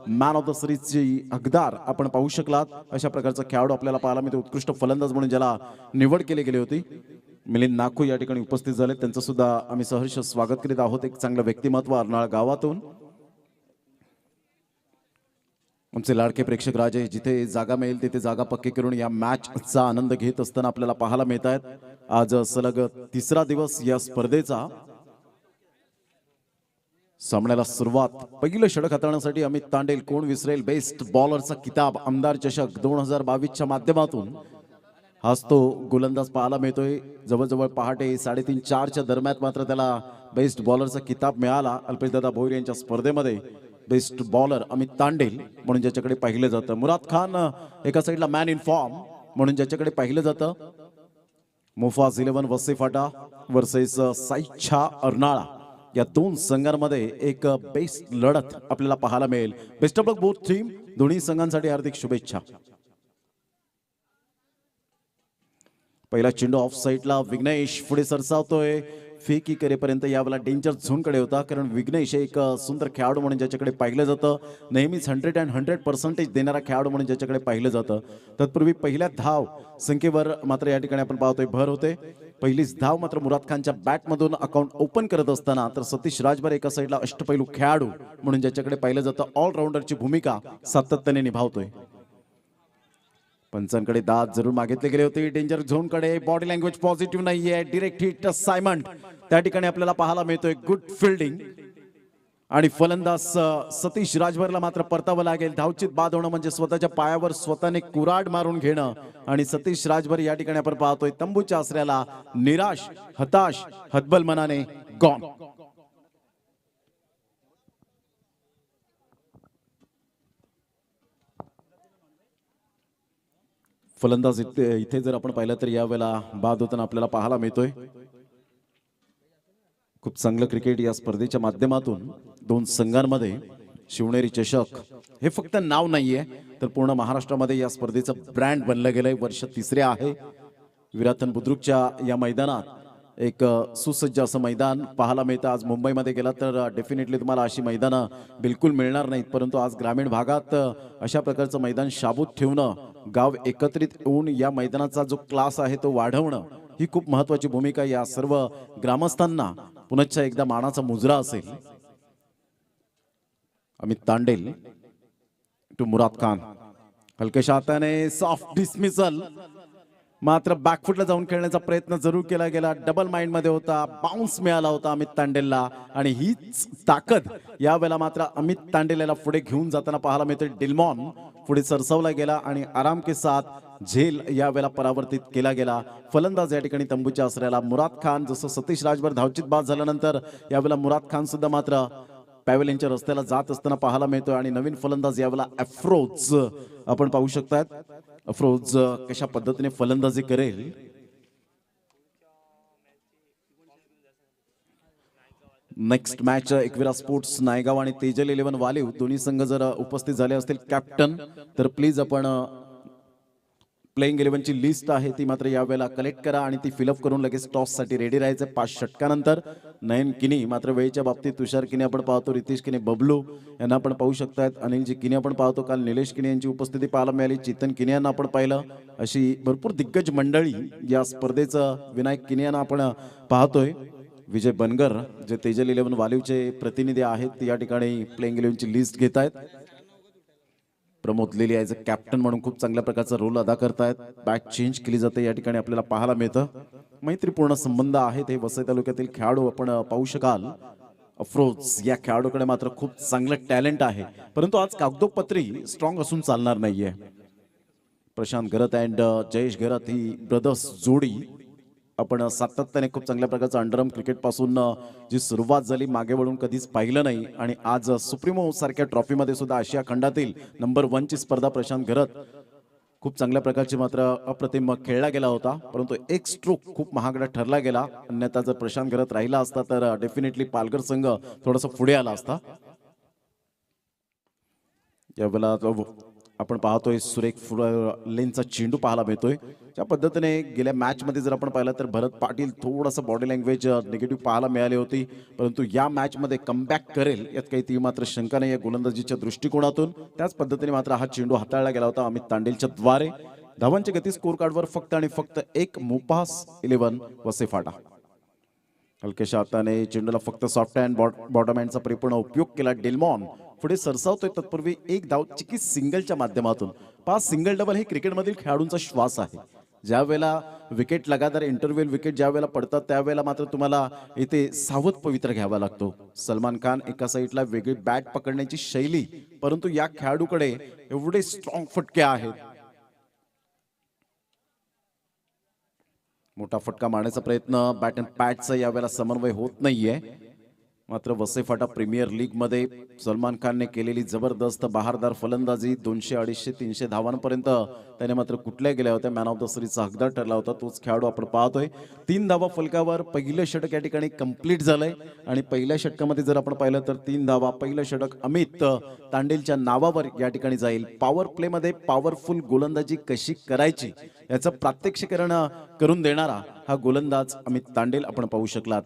Man of the सिरीजची हकदार आपण पाहू शकलात. अशा प्रकारचा खेळाडू आपल्याला पाहायला मिळतो. उत्कृष्ट फलंदाज म्हणून ज्याला निवड केली गेली होती मिलिंद नाखू या ठिकाणी उपस्थित झाले. त्यांचं सुद्धा आम्ही सहर्ष स्वागत करीत आहोत. एक चांगलं व्यक्तिमत्व अर्नाळा गावातून. आमचे लाडके प्रेक्षक राजे जिथे जागा मिळेल तिथे जागा पक्की करून या मॅचचा आनंद घेत असताना आपल्याला पाहायला मिळत आहेत. आज सलग तिसरा दिवस या स्पर्धेचा. सामन्याला सुरुवात. पहिलं षटक हाताळण्यासाठी अमित तांडेल. कोण विसरेल बेस्ट बॉलरचा किताब आमदार चषक 2022च्या माध्यमातून. हाच तो गोलंदाज पाहायला मिळतोय. जवळजवळ पहाटे 3:30-4च्या दरम्यान मात्र त्याला बेस्ट बॉलरचा किताब मिळाला. अल्पेशदादा भोईर यांच्या स्पर्धेमध्ये बेस्ट बॉलर अमित तांडेल म्हणून ज्याच्याकडे पाहिलं जातं. मुराद खान एका साईडला मॅन इन फॉर्म म्हणून ज्याच्याकडे पाहिलं जातं. मुफाज 11 वसी फाटा वर्सेस साईच्छा अर्नाळा या दोन संघांमध्ये एक बेस्ट लढत आपल्याला पाहायला मिळेल. Best of luck both team. दोन्ही संघांसाठी हार्दिक शुभेच्छा. पहिला चेंडू ऑफ साईडला. विघ्नेश पुढे सरसावतोय. फेकी करेपर्यंत यावेळेला डेंजर झोनकडे होता. कारण विघ्नेश एक सुंदर खेळाडू म्हणून ज्याच्याकडे पाहिलं जातं. नेहमीच 100% देणारा खेळाडू म्हणून ज्याच्याकडे पाहिलं जातं. तत्पूर्वी पहिल्या धाव संख्येवर मात्र या ठिकाणी आपण पाहतोय भर होते. पहिलीच धाव मात्र मुराद खानच्या बॅटमधून अकाउंट ओपन करत असताना तर सतीश राजभर एका साईडला अष्टपैलू खेळाडू म्हणून ज्याच्याकडे पाहिलं जातं. ऑलराऊंडरची भूमिका सातत्याने निभावतोय. पंचांकडे दाद जरूर मागितले गेले होते. डेंजर झोन कडे बॉडी लँग्वेज पॉझिटिव्ह नाहीये. डायरेक्ट हिट सायमंड त्या ठिकाणी आपल्याला पाहायला मिळतोय. गुड फिल्डिंग आणि फलंदाज सतीश राजभरला मात्र परतावं लागेल. धावचित बाद होणं म्हणजे स्वतःच्या पायावर स्वतःने कुऱ्हाड मारून घेणं आणि सतीश राजभर या ठिकाणी आपण पाहतोय तंबूच्या आसऱ्याला निराश, हताश, हतबल मनाने गॉन. फलंदाज इथे जर आपण पाहिलं तर यावेळेला बाद होताना आपल्याला पाहायला मिळतोय. खूप चांगलं क्रिकेट या स्पर्धेच्या माध्यमातून दोन संघांमध्ये. शिवनेरी चषक हे फक्त नाव नाहीये तर पूर्ण महाराष्ट्रामध्ये या स्पर्धेचं ब्रँड बनलं गेलंय. वर्ष तिसरे आहे. विराथन बुद्रुकच्या या मैदानात एक सुसज्ज असं मैदान पाहायला मिळतं. आज मुंबईमध्ये गेला तर डेफिनेटली तुम्हाला अशी मैदानं बिलकुल मिळणार नाहीत. परंतु आज ग्रामीण भागात अशा प्रकारचं मैदान शाबूत ठेवणं, गाव एकत्रित येऊन या मैदानाचा जो क्लास आहे तो वाढवणं ही खूप महत्वाची भूमिका या सर्व ग्रामस्थांना पुनश्च एकदा मानाचा मुजरा असेल. अमित तांडेल टू मुराद खान. हलक्याशा हाताने सॉफ्ट डिसमिसल. मात्र बॅकफुटला जाऊन खेळण्याचा प्रयत्न जरूर केला गेला. डबल माइंड मध्ये होता. बाउन्स मिळाला होता अमित तांडेलला आणि हीच ताकद यावेळेला मात्र अमित तांडेलला पुढे घेऊन जाताना पाहायला मिळते. डिल्मॉन पुढे सरसावला गेला आणि आराम के साथ झेल यावेळेला परावर्तित केला गेला. फलंदाज या ठिकाणी तंबूच्या आसऱ्याला मुराद खान. जसं सतीश राजभर धावचित बाद झाल्यानंतर यावेळेला मुराद खान सुद्धा मात्र पॅव्हेलियनच्या रस्त्याला जात असताना पाहायला मिळतो. आणि नवीन फलंदाज यावेळेला अफ्रोज आपण पाहू शकतात. अफ्रोज कशा पद्धतीने फलंदाजी करेल. Next match Ekvira sports Naigaon आणि तेजल 11 वालीव दोन्ही संघ जर उपस्थित झाले असतील कॅप्टन तर प्लीज आपण प्लेइंग 11ची लिस्ट आहे ती मात्र यावेळेला कलेक्ट करा आणि ती फिलअप करून लगेच टॉस साठी रेडी राहायचं. 5 षटकानंतर नयन किनी मात्र वेळेच्या बाबतीत तुषार किनी आपण पाहतो. रितेश किनी, बबलू यांना आपण पाहू शकतात. अनिलजी किनी आपण पाहतो. काल निलेश किनी यांची उपस्थिती पाहायला मिळाली. चेतन किनी यांना आपण पाहिलं. अशी भरपूर दिग्गज मंडळी या स्पर्धेचं. विनायक किनी यांना आपण पाहतोय. विजय बनगर जे तेजल 11 वालीवचे प्रतिनिधी आहेत या ठिकाणी प्लेइंग 11ची लिस्ट घेत आहेत. प्रमोद लेली ॲज अ कॅप्टन म्हणून खूप चांगल्या प्रकारचा रोल अदा करतायत. बॅट चेंज केली जाते या ठिकाणी आपल्याला पाहायला मिळतं. मैत्रीपूर्ण संबंध आहेत हे वसई तालुक्यातील खेळाडू आपण पाहू शकाल. अफ्रोज या खेळाडूकडे मात्र खूप चांगलं टॅलेंट आहे परंतु आज कागदोपत्री स्ट्रॉंग असून चालणार नाहीये. प्रशांत गरत अँड जयेश गरत ही ब्रदर्स जोडी आपण सातत्याने खूप चांगल्या प्रकारचं अंडरआर्म क्रिकेट पासून जी सुरुवात झाली मागे वळून कधीच पाहिलं नाही. आणि आज सुप्रीमो सारख्या ट्रॉफीमध्ये सुद्धा आशिया खंडातील नंबर 1 ची स्पर्धा प्रशांत गरत खूप चांगल्या प्रकारची मात्र अप्रतिम खेळला गेला होता. परंतु एक स्ट्रोक खूप महागडा ठरला गेला. अन्यथा जर प्रशांत गरत राहिला असता तर डेफिनेटली पालघर संघ थोडासा पुढे आला असता. यावेळेला आपण पाहतोय सुरेख लेनचा चेंडू पाहायला मिळतोय. ज्या पद्धतीने गेल्या मॅचमध्ये जर आपण पाहिलं तर भरत पाटील थोडंसं बॉडी लँग्वेज निगेटिव्ह पाहायला मिळाली होती, परंतु या मॅचमध्ये कमबॅक करेल यात काही ती मात्र शंका नाही आहे गोलंदाजीच्या दृष्टिकोनातून. त्याच पद्धतीने मात्र हा चेंडू हाताळला गेला होता अमित तांडेलच्या द्वारे. धावांची गती स्कोर कार्डवर फक्त आणि फक्त एक मुपास 11 वसेफाटा. हलकेशा हाताने चेंडूला फक्त सॉफ्ट हँड बॉटम हँडचा परिपूर्ण उपयोग केला. डेल्मॉन पुढे सरसावतोय तत्पूर्वी एक धाव चिकी सिंगलच्या माध्यमातून. 5 सिंगल डबल हे क्रिकेटमधील खेळाडूंचा श्वास आहे. ज्या वेळेला विकेट लगातार इंटरव्ह्यूल विकेट ज्या वेळेला पडतात त्यावेळेला मात्र तुम्हाला इथे सावध पवित्र घ्यावा लागतो. सलमान खान एका साईडला वेगळी बॅट पकडण्याची शैली, परंतु या खेळाडूकडे एवढे स्ट्रॉंग फटके आहेत. मोठा फटका मारण्याचा प्रयत्न बॅट अँड पॅडचा यावेळेला समन्वय होत नाहीये. मात्र वसेफाटा प्रीमियर लीग मध्ये सलमान खानने केलेली जबरदस्त बहारदार फलंदाजी 200, 250, 300 धावांपर्यंत त्याने मात्र कुठल्या गेल्या होत्या. मॅन ऑफ द सिरीजचा हकदार ठरला होता तोच खेळाडू आपण पाहतोय. 3 धावा फलकावर पहिलं षटक या ठिकाणी कंप्लीट झालंय आणि पहिल्या षटकामध्ये जर आपण पाहिलं तर 3 धावा. पहिलं षटक अमित तांडेलच्या नावावर या ठिकाणी जाईल. पॉवर प्ले मध्ये पॉवरफुल गोलंदाजी कशी करायची याचं प्रात्यक्षिकरण करून देणारा हा गोलंदाज अमित तांडेल आपण पाहू शकलात.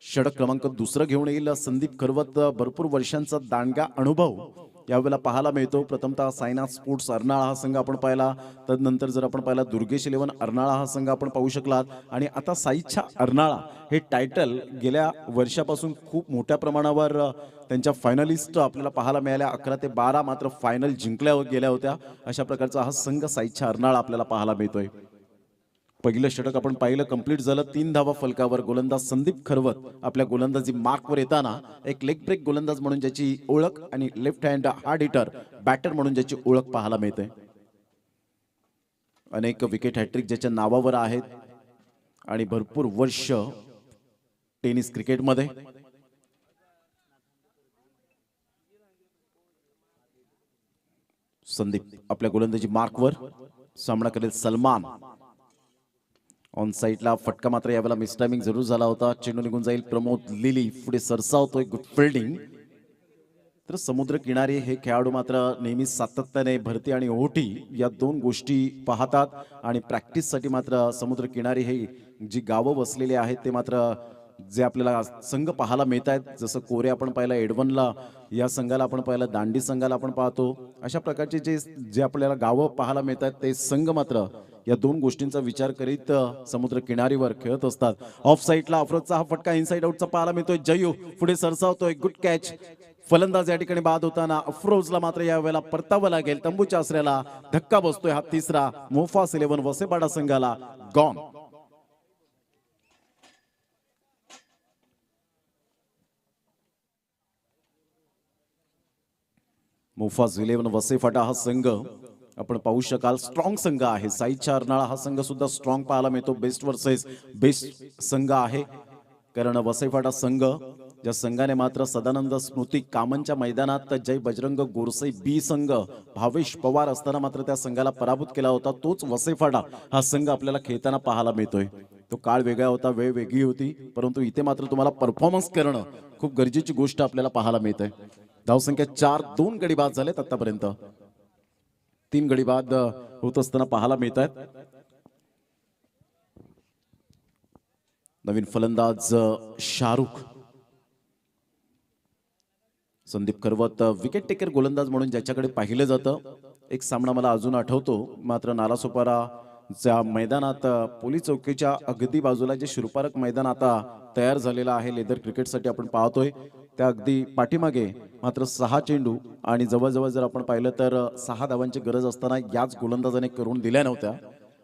षटक क्रमांक 2 घेऊन येईल संदीप खरवत. भरपूर वर्षांचा दांडगा अनुभव यावेळेला पाहायला मिळतो. प्रथमतः सायनाथ स्पोर्ट्स अर्नाळा हा संघ आपण पाहिला, तदनंतर जर आपण पाहिला दुर्गेश 11 अर्नाळा हा संघ आपण पाहू शकलात आणि आता साईच्या अर्नाळा हे टायटल गेल्या वर्षापासून खूप मोठ्या प्रमाणावर त्यांच्या फायनलिस्ट आपल्याला पाहायला मिळाल्या. 11 ते 12 मात्र फायनल जिंकल्या गेल्या होत्या. अशा प्रकारचा हा संघ साईच्या अर्नाळा आपल्याला पाहायला मिळतोय. पहिलं षटक आपण पाहिलं कंप्लीट झालं. 3 धावा फलकावर गोलंदाज संदीप खरवत आपल्या गोलंदाजी मार्कवर येताना एक लेग ब्रेक गोलंदाज म्हणून ज्याची ओळख आणि left hand hard hitter batter म्हणून ज्याची ओळख पाहायला मिळते. अनेक विकेट हॅट्रिक ज्याच्या नावावर आहेत आणि भरपूर वर्ष टेनिस क्रिकेटमध्ये. संदीप आपल्या गोलंदाजी मार्कवर. सामना करेल सलमान. ऑन साईडला फटका मात्र यावेळेला मिसटायमिंग जरूर झाला होता. चेंडू निघून जाईल. प्रमोद लिली पुढे सरसावतोय. Good fielding. तर समुद्र किनारी हे खेळाडू मात्र नेहमी सातत्याने भरती आणि ओहोटी या 2 गोष्टी पाहतात आणि प्रॅक्टिससाठी मात्र समुद्र किनारी हे जी गावं वसलेली आहेत ते मात्र जे आपल्याला संघ पाहायला मिळत आहेत. जसं कोरे आपण पाहिलं, एडवनला या संघाला आपण पाहिलं, दांडी संघाला आपण पाहतो. अशा प्रकारचे जे आपल्याला गावं पाहायला मिळत आहेत ते संघ मात्र या 2 गोष्टींचा विचार करीत समुद्र किनारीवर खेळत असतात. ऑफ साईडला अफरोजचा हा फटका इनसाइड आउटचा पाहायला मिळतोय. जयू पुढे सरसावतोय. Good catch. फलंदाज या ठिकाणी बाद होताना अफरोजला मात्र यावेळेला परतावं लागेल. तंबूच्या आसऱ्याला धक्का बसतोय. हा तिसरा मोफास 11 वसेपाडा संघाला गॉन. मोफास 11 वसेफाटा हा संघ आपण पाहू शकाल स्ट्रॉंग संघ आहे. साईच्या अर्नाळा हा संघ सुद्धा स्ट्रॉंग पाहायला मिळतो. बेस्ट वर्सेस बेस्ट संघ आहे. कारण वसईफाटा संघ ज्या संघाने मात्र सदानंद स्मृती कामनच्या मैदानात जय बजरंग गोरसे बी संघ भावेश पवार असताना मात्र त्या संघाला पराभूत केला होता, तोच वसईफाटा हा संघ आपल्याला खेळताना पाहायला मिळतोय. तो काळ वेगळा होता, वेळ वेगळी होती, परंतु इथे मात्र तुम्हाला परफॉर्मन्स करणं खूप गरजेची गोष्ट आपल्याला पाहायला मिळते. धावसंख्या 4, 2 गडी बाद झालेत आतापर्यंत. 3 गडी बाद होत असताना पाहायला मिळत आहेत. नवीन फलंदाज शाहरुख. संदीप खरवत विकेट टेकर गोलंदाज म्हणून ज्याच्याकडे पाहिलं जातं. एक सामना मला अजून आठवतो, मात्र नालासोपाराच्या मैदानात पोलीस चौकीच्या अगदी बाजूला जे शिरपारक मैदान आता तयार झालेलं आहे लेदर क्रिकेटसाठी आपण पाहतोय, त्या अगदी पाठीमागे मात्र 6 चेंडू आणि जवळजवळ जर आपण पाहिलं तर 6 धावांची गरज असताना याच गोलंदाजाने करून दिल्या नव्हत्या.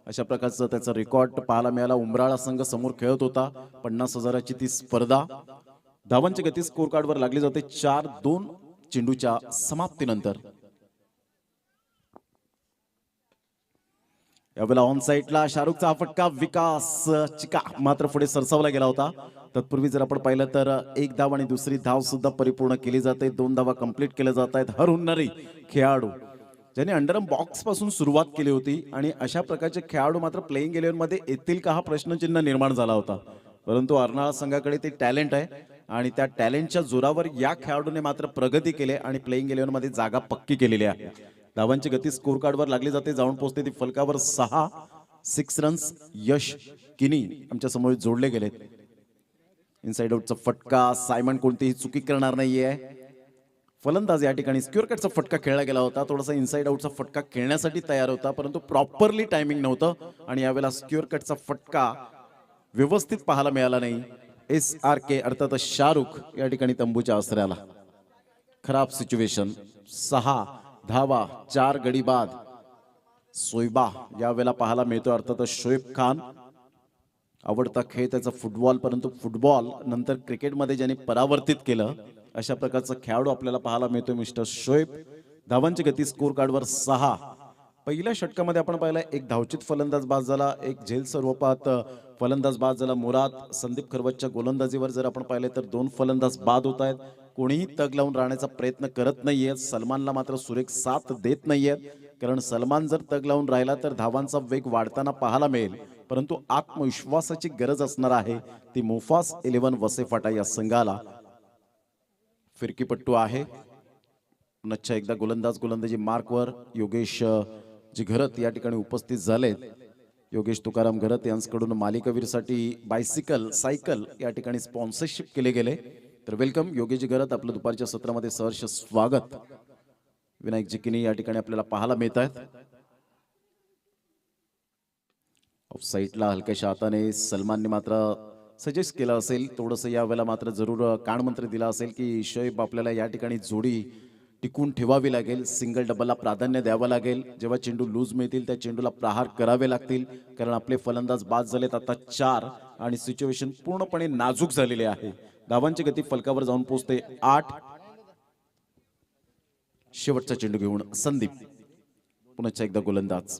अशा प्रकारचं त्याचा रेकॉर्ड पाहायला मिळाला. उमराळा संघ समोर खेळत होता. 50,000ची ती स्पर्धा. धावांची गती स्कोर कार्डवर लागली जाते 4-2 चेंडूच्या समाप्तीनंतर. यावेळेला ऑन साईडला शाहरुखचा फटका विकास चिका मात्र पुढे सरसावला गेला होता. तत्पूर्वी जर आपण पाहिलं तर 1 धाव आणि दुसरी धाव सुद्धा परिपूर्ण केली जाते. 2 धावा कंप्लीट केल्या जात आहेत. हरहुन्नरी खेळाडू ज्यांनी अंडरम बॉक्स पासून सुरुवात केली होती आणि अशा प्रकारचे खेळाडू मात्र प्लेइंग 11 मध्ये येतील का हा प्रश्नचिन्ह निर्माण झाला होता, परंतु अर्नाळा संघाकडे ते टॅलेंट आहे आणि त्या टॅलेंटच्या जोरावर या खेळाडूने मात्र प्रगती केली आणि प्लेइंग 11 मध्ये जागा पक्की केलेली आहे. धावांची गती स्कोर कार्डवर लागली जाते, जाऊन पोहोचते ती फलकावर 6 रन्स. यश किनी आमच्या समोर जोडले गेलेत. इनसाइड आउटचा फटका, सायमन कोणतीही चुकी करणार नाहीये. फलंदाज या ठिकाणी स्क्वेअर कटचा फटका खेळला गेला होता, थोडासा इनसाइड आउटचा फटका खेळण्यासाठी तयार होता, परंतु प्रॉपरली टायमिंग नव्हतं आणि यावेळेला स्क्वेअर कटचा फटका व्यवस्थित पाहायला मिळाला नाही. SRK अर्थात शाहरुख या ठिकाणी तंबूच्या आसऱ्याला. खराब सिच्युएशन. 6 धावा, 4 गडी बाद. सोयबा यावेळेला पाहायला मिळतो, अर्थात शोएब खान. आवडता खेळ त्याचा फुटबॉल, परंतु फुटबॉल नंतर क्रिकेटमध्ये ज्यांनी परावर्तित केलं अशा प्रकारचा खेळाडू आपल्याला पाहायला मिळतो मिस्टर शोएब. धावांची गती स्कोर कार्डवर 6. पहिल्या षटकामध्ये आपण पाहिलं एक धावचित फलंदाज बाद झाला, एक झेल स्वरूपात फलंदाज बाद झाला मुराद. संदीप खरवतच्या गोलंदाजीवर जर आपण पाहिले तर 2 फलंदाज बाद होत आहेत. कोणीही तग लावून राहण्याचा प्रयत्न करत नाहीये. सलमानला मात्र सुरेख साथ देत नाहीये, कारण सलमान जर तग लावून राहिला तर धावांचा वेग वाढताना पाहायला मिळेल, परंतु आत्मविश्वासाची गरज असणार आहे ती मुफास 11 वसेफाटा या संघाला. फिरकीपट्टू आहे. पुन्हा एकदा गोलंदाजी मार्कवर योगेश घरत या ठिकाणी उपस्थित झालेत. योगेश तुकाराम घरत यांच्याकडून मालिकावीरसाठी सायकल या ठिकाणी स्पॉन्सरशिप केले गेले. तर वेलकम योगेश घरत, आपलं दुपारच्या सत्रामध्ये सहर्ष स्वागत. विनायक जिकिनी या ठिकाणी आपल्याला पाहायला मिळत आहेत. ऑफ साईडला हलक्याशा हाताने सलमानने मात्र सजेस्ट केलं असेल, थोडंसं यावेळेला मात्र जरूर कानमंत्र दिला असेल की शोएब आपल्याला या ठिकाणी जोडी टिकून ठेवावी लागेल, सिंगल डबलला प्राधान्य द्यावं लागेल. जेव्हा चेंडू लूज मिळतील त्या चेंडूला प्रहार करावे लागतील, कारण आपले फलंदाज बाद झालेत आता 4 आणि सिच्युएशन पूर्णपणे नाजूक झालेली आहे. धावांची गती फलकावर जाऊन पोहोचते 8. शेवटचा चेंडू घेऊन संदीप. पुन्हा एकदा गोलंदाज.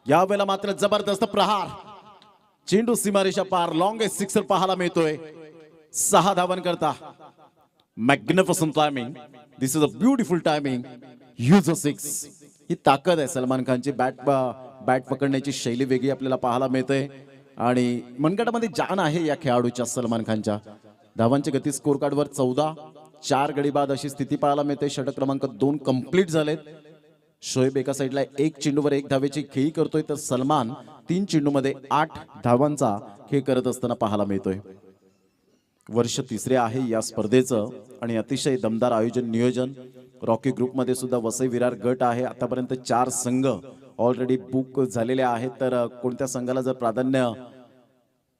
यावेळेला मात्र जबरदस्त प्रहार, चेंडू सीमारेषा पार, लॉंगेस्ट सिक्सर पाहायला मिळतोय. 6 धावन करता. Magnificent timing. This is a beautiful timing. Use a 6. ही ताकद आहे सलमान खानची. बॅट पकडण्याची शैली वेगळी आपल्याला पाहायला मिळते आणि मनगटामध्ये जान आहे या खेळाडूच्या, सलमान खानच्या. धावांची गती स्कोर कार्डवर 14. 4 गडी बाद अशी स्थिती पाहायला मिळते. षटक क्रमांक 2 कंप्लीट झालेत. शोएब एका साईडला 1 चेंडूवर 1 धावेची खेळी करतोय, तर सलमान 3 चेंडूमध्ये 8 धावांचा खेळ करत असताना पाहायला मिळतोय. वर्ष 3रे आहे या स्पर्धेचं आणि अतिशय दमदार आयोजन नियोजन. रॉकी ग्रुपमध्ये सुद्धा वसई विरार गट आहे. आतापर्यंत 4 संघ ऑलरेडी बुक झालेले आहेत. तर कोणत्या संघाला जर प्राधान्य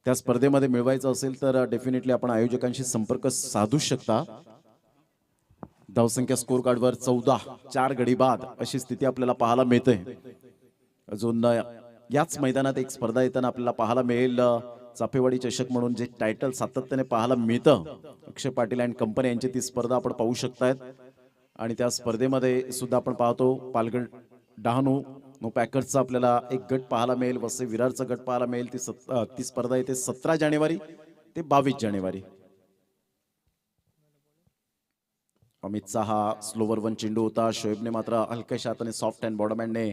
त्या स्पर्धेमध्ये मिळवायचं असेल तर डेफिनेटली आपण आयोजकांशी संपर्क साधू शकता. धावसंख्या स्कोर कार्डवर 14. 4 गडी बाद अशी स्थिती आपल्याला पाहायला मिळते. अजून याच मैदानात एक स्पर्धा येताना आपल्याला पाहायला मिळेल, चाफेवाडी चषक म्हणून जे टायटल सातत्याने पाहायला मिळतं. अक्षय पाटील अँड कंपनी यांची ती स्पर्धा आपण पाहू शकतायत आणि त्या स्पर्धेमध्ये सुद्धा आपण पाहतो पालघर डहाणू पॅकर्सचा आपल्याला एक गट पाहायला मिळेल, वसई विरारचा गट पाहायला मिळेल. ती स्पर्धा येते 17 जानेवारी ते 22 जानेवारी. अमितचा हा स्लोवर 1 चेंडू होता. शोएबने मात्र हलक्याशा हाताने सॉफ्ट हँड बॉटम हँडने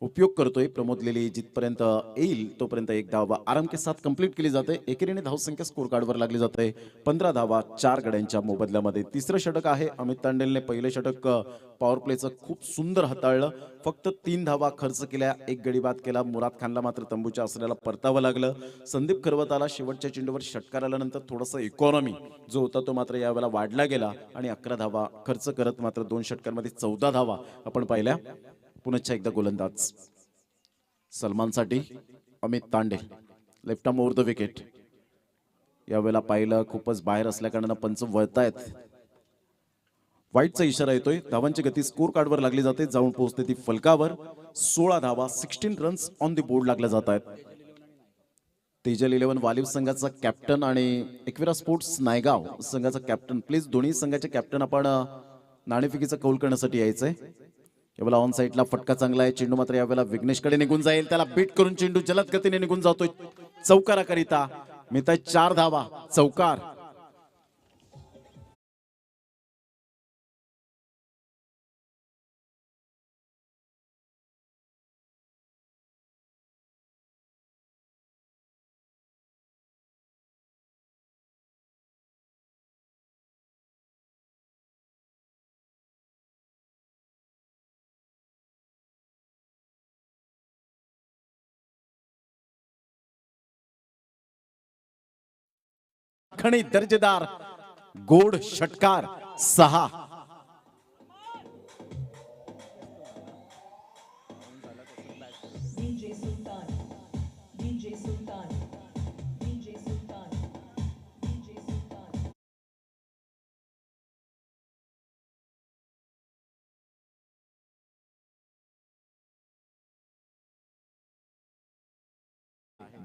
उपयोग करतोय. प्रमोद लेली जिथपर्यंत येईल तोपर्यंत 1 धावा आराम के साथ कंप्लीट केली जाते. एकेरीने धावसंख्या स्कोर कार्डवर लागली जाते 15 धावा 4 गड्यांच्या मोबदल्यामध्ये. 3रं षटक आहे. अमित तांडेलने पहिलं षटक पॉवर प्लेचं खूप सुंदर हाताळलं. फक्त 3 धावा खर्च केल्या, 1 गडी बाद केला. मुराद खानला मात्र तंबूच्या आसऱ्याला परतावं लागलं. संदीप खरवताला शेवटच्या चेंडूवर षटकार आल्यानंतर थोडासा इकॉनॉमी जो होता तो मात्र यावेळेला वाढला गेला आणि 11 धावा खर्च करत मात्र 2 षटकांमध्ये 14 धावा आपण पाहिल्या. पुन्हा एकदा गोलंदाज सलमानसाठी Amit Tande. Left arm over the wicket. यावेळेला पाहिलं खूपच बाहेर असल्या कारणानं पंच वळतायत. वाईटचा इशारा येतोय. धावांची गती स्कोर कार्डवर लागली जाते, जाऊन पोहोचते ती फलकावर. 16 धावा 16 रन्स ऑन द बोर्ड लागल्या जात आहेत. तेजल 11 वालिव संघाचा कॅप्टन आणि एकविरा स्पोर्ट्स नायगाव संघाचा कॅप्टन. प्लीज दोन्ही संघाचे कॅप्टन आपण नाणेफेकीचा कौल करण्यासाठी यायचंय. यावेळेला ऑन साईडला फटका चांगला आहे. चेंडू मात्र यावेळेला विघ्नेशकडे निघून जाईल. त्याला बीट करून चेंडू जलद गतीने निघून जातोय चौकाराकरिता. मिळताय 4 धावा. चौकार. खणखणी दर्जेदार गोड षटकार 6.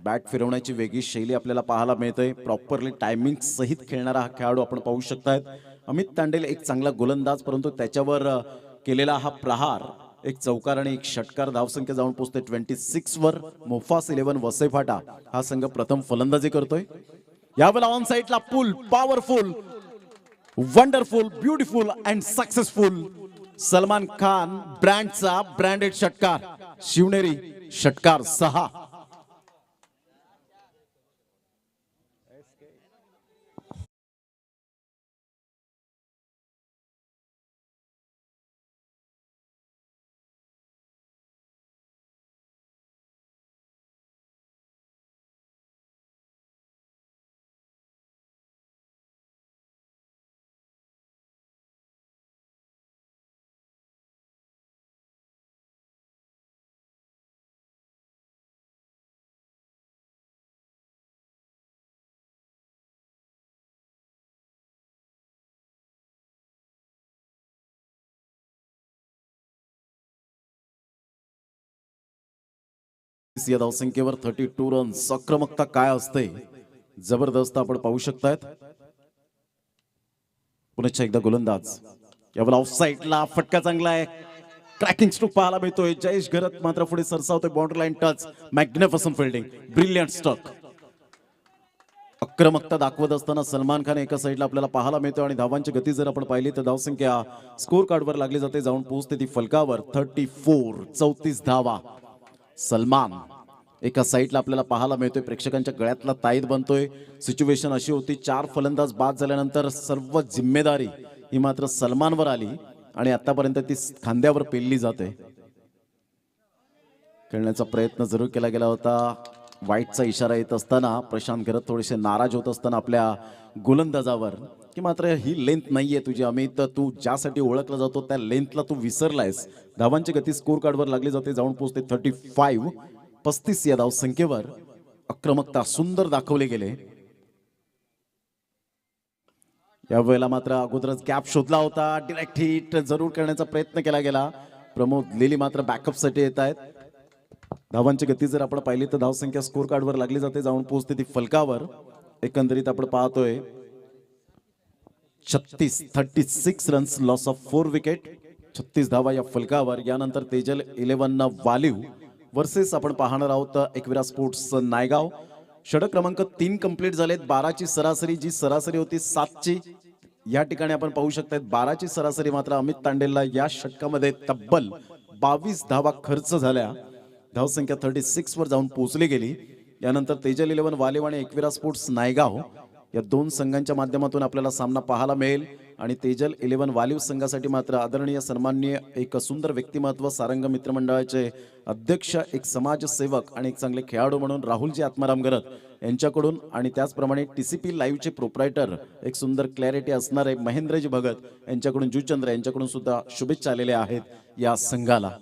बॅट फिरवण्याची वेगळी शैली आपल्याला पाहायला मिळते. प्रॉपरली टायमिंग सहित खेळणारा हा खेळाडू आपण पाहू शकतायत. अमित तांडेल एक चांगला गोलंदाज, परंतु त्याच्यावर केलेला हा प्रहार एक चौकार आणि एक षटकार. धावसंख्या जाऊन पोहोचते 26 वर. मोफास 11 वसई फाटा हा संघ प्रथम फलंदाजी करतोय. यावेळेला ऑन साइडला pull powerful, wonderful, beautiful and successful Salman Khan ब्रँडचा ब्रँडेड षटकार. शिवनेरी षटकार 6. या धावसंख्येवर 32 रन्स. आक्रमकता काय असते जबरदस्त आपण पाहू शकतायत. पुन्हा एकदा गोलंदाज. यावेळेला ऑफ साइडला फटका चांगला आहे. क्रॅकिंग स्ट्रोक पाहायला मिळतोय. जयेश घरत मात्र पुढे सरसावतोय. Boundary line touch. Magnificent fielding, brilliant stroke. आक्रमकता दाखवत असताना सलमान खान एका साइडला आपल्याला पाहायला मिळतो आणि धावांची गती जर आपण पाहिली तर धावसंख्या स्कोर कार्डवर लागली जाते. जाऊन पोहोचते ती फलकावर 34 धावा. सलमान एका साइडला आपल्याला पाहायला मिळतोय. प्रेक्षकांच्या गळ्यातला ताईत बनतोय. सिच्युएशन अशी होती, 4 फलंदाज बाद झाल्यानंतर सर्व जिम्मेदारी ही मात्र सलमानवर आली आणि आतापर्यंत ती खांद्यावर पेलली जाते. खेळण्याचा प्रयत्न जरूर केला गेला होता. वाईटचा इशारा येत असताना प्रशांत घरत थोडेसे नाराज होत असताना आपल्या गोलंदाजावर की मात्र ही लेंथ नाहीये तुझी अमित, तू ज्यासाठी ओळखला जातो त्या लेंथला तू विसरलायस. धावांची गती स्कोर कार्डवर लागली जाते. जाऊन पोहोचते 35 या धावसंख्येवर. आक्रमकता सुंदर दाखवले गेले. यावेळेला मात्र अगोदरच गॅप शोधला होता. डायरेक्ट हिट जरूर करण्याचा प्रयत्न केला गेला. प्रमोद लेली मात्र बॅकअप साठी येत आहेत. धावांची गती जर आपण पाहिली तर धावसंख्या स्कोर कार्डवर लागली जाते. जाऊन पोहोचते ती फलकावर. एकंदरीत आपण पाहतोय 36 रन्स, लॉस ऑफ 4 विकेट. 36 धावा या फलकावर. यानंतर तेजल 11 वालिव वर्सेस आपण पाहणार आहोत एकविरा स्पोर्ट्स नायगाव. षटक क्रमांक 3 कंप्लीट झालेत. 12ची सरासरी, जी सरासरी होती 7ची, या ठिकाणी आपण पाहू शकता 12ची सरासरी मात्र अमित तांडेलला या षटकामध्ये तब्बल 22 धावा खर्च झाल्या. धावसंख्या 36 वर जाऊन पोहोचली गेली. यानंतर तेजल 11 वालिव आणि एकविरा स्पोर्ट्स नायगाव या 2 संघांच्या माध्यमातून आपल्याला सामना पाहायला मिळेल. आणि तेजल 11 वालिव संघासाठी मात्र आदरणीय सन्माननीय एक सुंदर व्यक्तिमत्व, सारंग मित्रमंडळाचे अध्यक्ष, एक समाजसेवक आणि एक चांगले खेळाडू म्हणून राहुलजी आत्माराम घरत यांच्याकडून आणि त्याचप्रमाणे TCP लाईव्हचे प्रोप्रायटर, एक सुंदर क्लॅरिटी असणारे महेंद्रजी भगत यांच्याकडून, जुचंद्र यांच्याकडून सुद्धा शुभेच्छा आलेल्या आहेत या संघाला.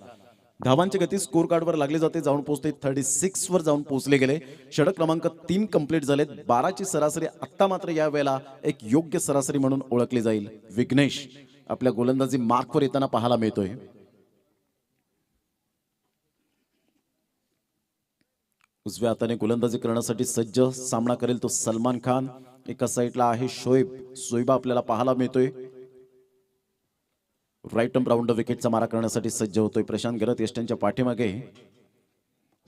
धावांची गती स्कोर कार्डवर लागली जाते. जाऊन पोहोचते 36 वर जाऊन पोहोचले गेले. षटक क्रमांक 3 कंप्लीट झालेत. 12ची सरासरी आता मात्र या वेळेला एक योग्य सरासरी म्हणून ओळखली जाईल. विघ्नेश आपल्या गोलंदाजी मार्कवर येताना पाहायला मिळतोय. उजव्या हाताने गोलंदाजी करण्यासाठी सज्ज सामना करेल तो सलमान खान. एका साइडला आहे शोएबा आपल्याला पाहायला मिळतोय. राईट आर्म राऊंड विकेटचा मारा करण्यासाठी सज्ज होतोय प्रशांत घरत. यष्ट्यांच्या पाठीमागे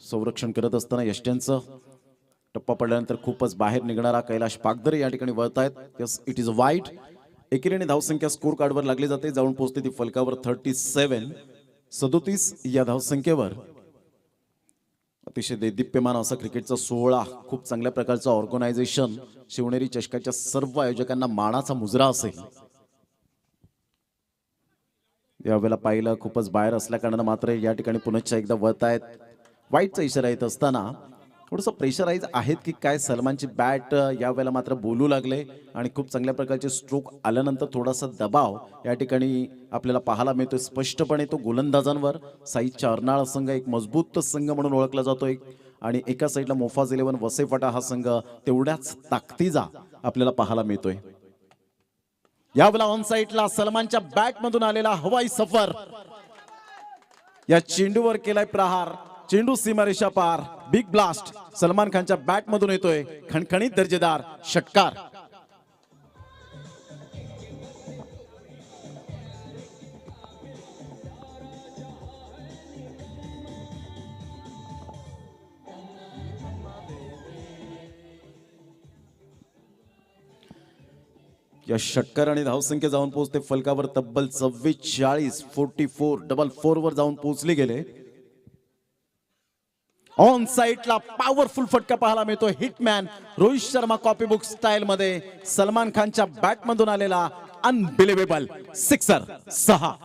संरक्षण करत असताना यष्ट्यांचं टप्पा पडल्यानंतर खूपच बाहेर निघणारा कैलाश पागदरे या ठिकाणी वळत आहेत. यस, इट इज वाईट. एकेरीने धावसंख्या स्कोर कार्डवर लागली जाते. जाऊन पोहोचते ती फलकावर 37 या धावसंख्येवर. अतिशय देदीप्यमान असा क्रिकेटचा सोहळा, खूप चांगल्या प्रकारचं ऑर्गनायझेशन, शिवनेरी चषकाच्या सर्व आयोजकांना मानाचा मुजरा असेल. यावेळेला पाहिलं खूपच बाहेर असल्या कारणानं मात्र या ठिकाणी पुन्हा एकदा वळत आहेत. वाईटचा इशारा येत असताना थोडंसं प्रेशराईज आहेत की काय सलमानची बॅट यावेळेला मात्र बोलू लागले आणि खूप चांगल्या प्रकारचे स्ट्रोक आल्यानंतर थोडासा दबाव या ठिकाणी आपल्याला पाहायला मिळतो स्पष्टपणे तो गोलंदाजांवर. साईच्या अर्नाळा संघ एक मजबूत संघ म्हणून ओळखला जातोय आणि एका साईडला मोफाज 11 वसईफाटा हा संघ तेवढ्याच ताकदीचा आपल्याला पाहायला मिळतोय. यावेळेला ऑन साईडला सलमानच्या बॅट मधून आलेला हवाई सफर या चेंडूवर केलाय प्रहार. चेंडू सीमारेषा पार. बिग ब्लास्ट सलमान खानच्या बॅट मधून येतोय. खणखणीत दर्जेदार षटकार. या षटकार आणि धावसंख्या जाऊन पोहोचते फलकावर तब्बल 44 44 वर जाऊन पोहोचले गेले. ऑन साइडला पॉवरफुल फटका पाहायला मिळतो. Hitman Rohit Sharma copybook style मध्ये सलमान खानच्या बॅट मधून आलेला अनबिलिव्हेबल सिक्सर 6.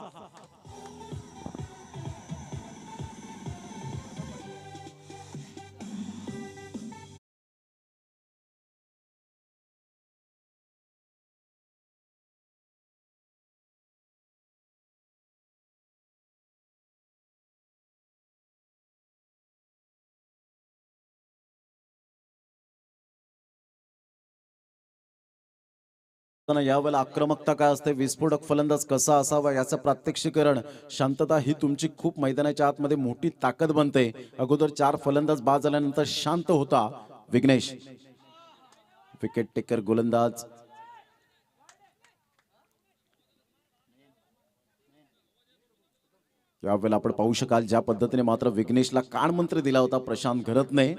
यावेळेला आक्रमकता काय असते, विस्फोटक फलंदाज कसा असावा याचं प्रात्यक्षिकरण. शांतता ही तुमची खूप मैदानाच्या आतमध्ये मोठी ताकद बनते. अगोदर 4 फलंदाज बाद झाल्यानंतर शांत होता विघ्नेश. विकेट टेकर गोलंदाज यावेळेला आपण पाहू शकाल ज्या पद्धतीने मात्र विघ्नेशला कानमंत्र दिला होता प्रशांत घरतने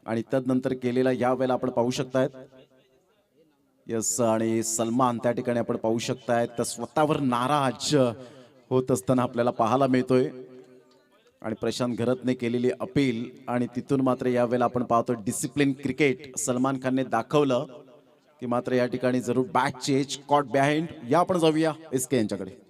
आणि तदनंतर केलेला यावेळेला आपण पाहू शकतायत. यस आणि सलमान त्या ठिकाणी आपण पाहू शकतायत तर स्वतःवर नाराज होत असताना आपल्याला पाहायला मिळतोय आणि प्रशांत घरतने केलेली अपील आणि तिथून मात्र यावेळेला आपण पाहतो डिसिप्लिन क्रिकेट सलमान खानने दाखवलं की मात्र या ठिकाणी जरूर बॅक चेज कॉट बिहाइंड. या आपण जाऊया एसके यांच्याकडे.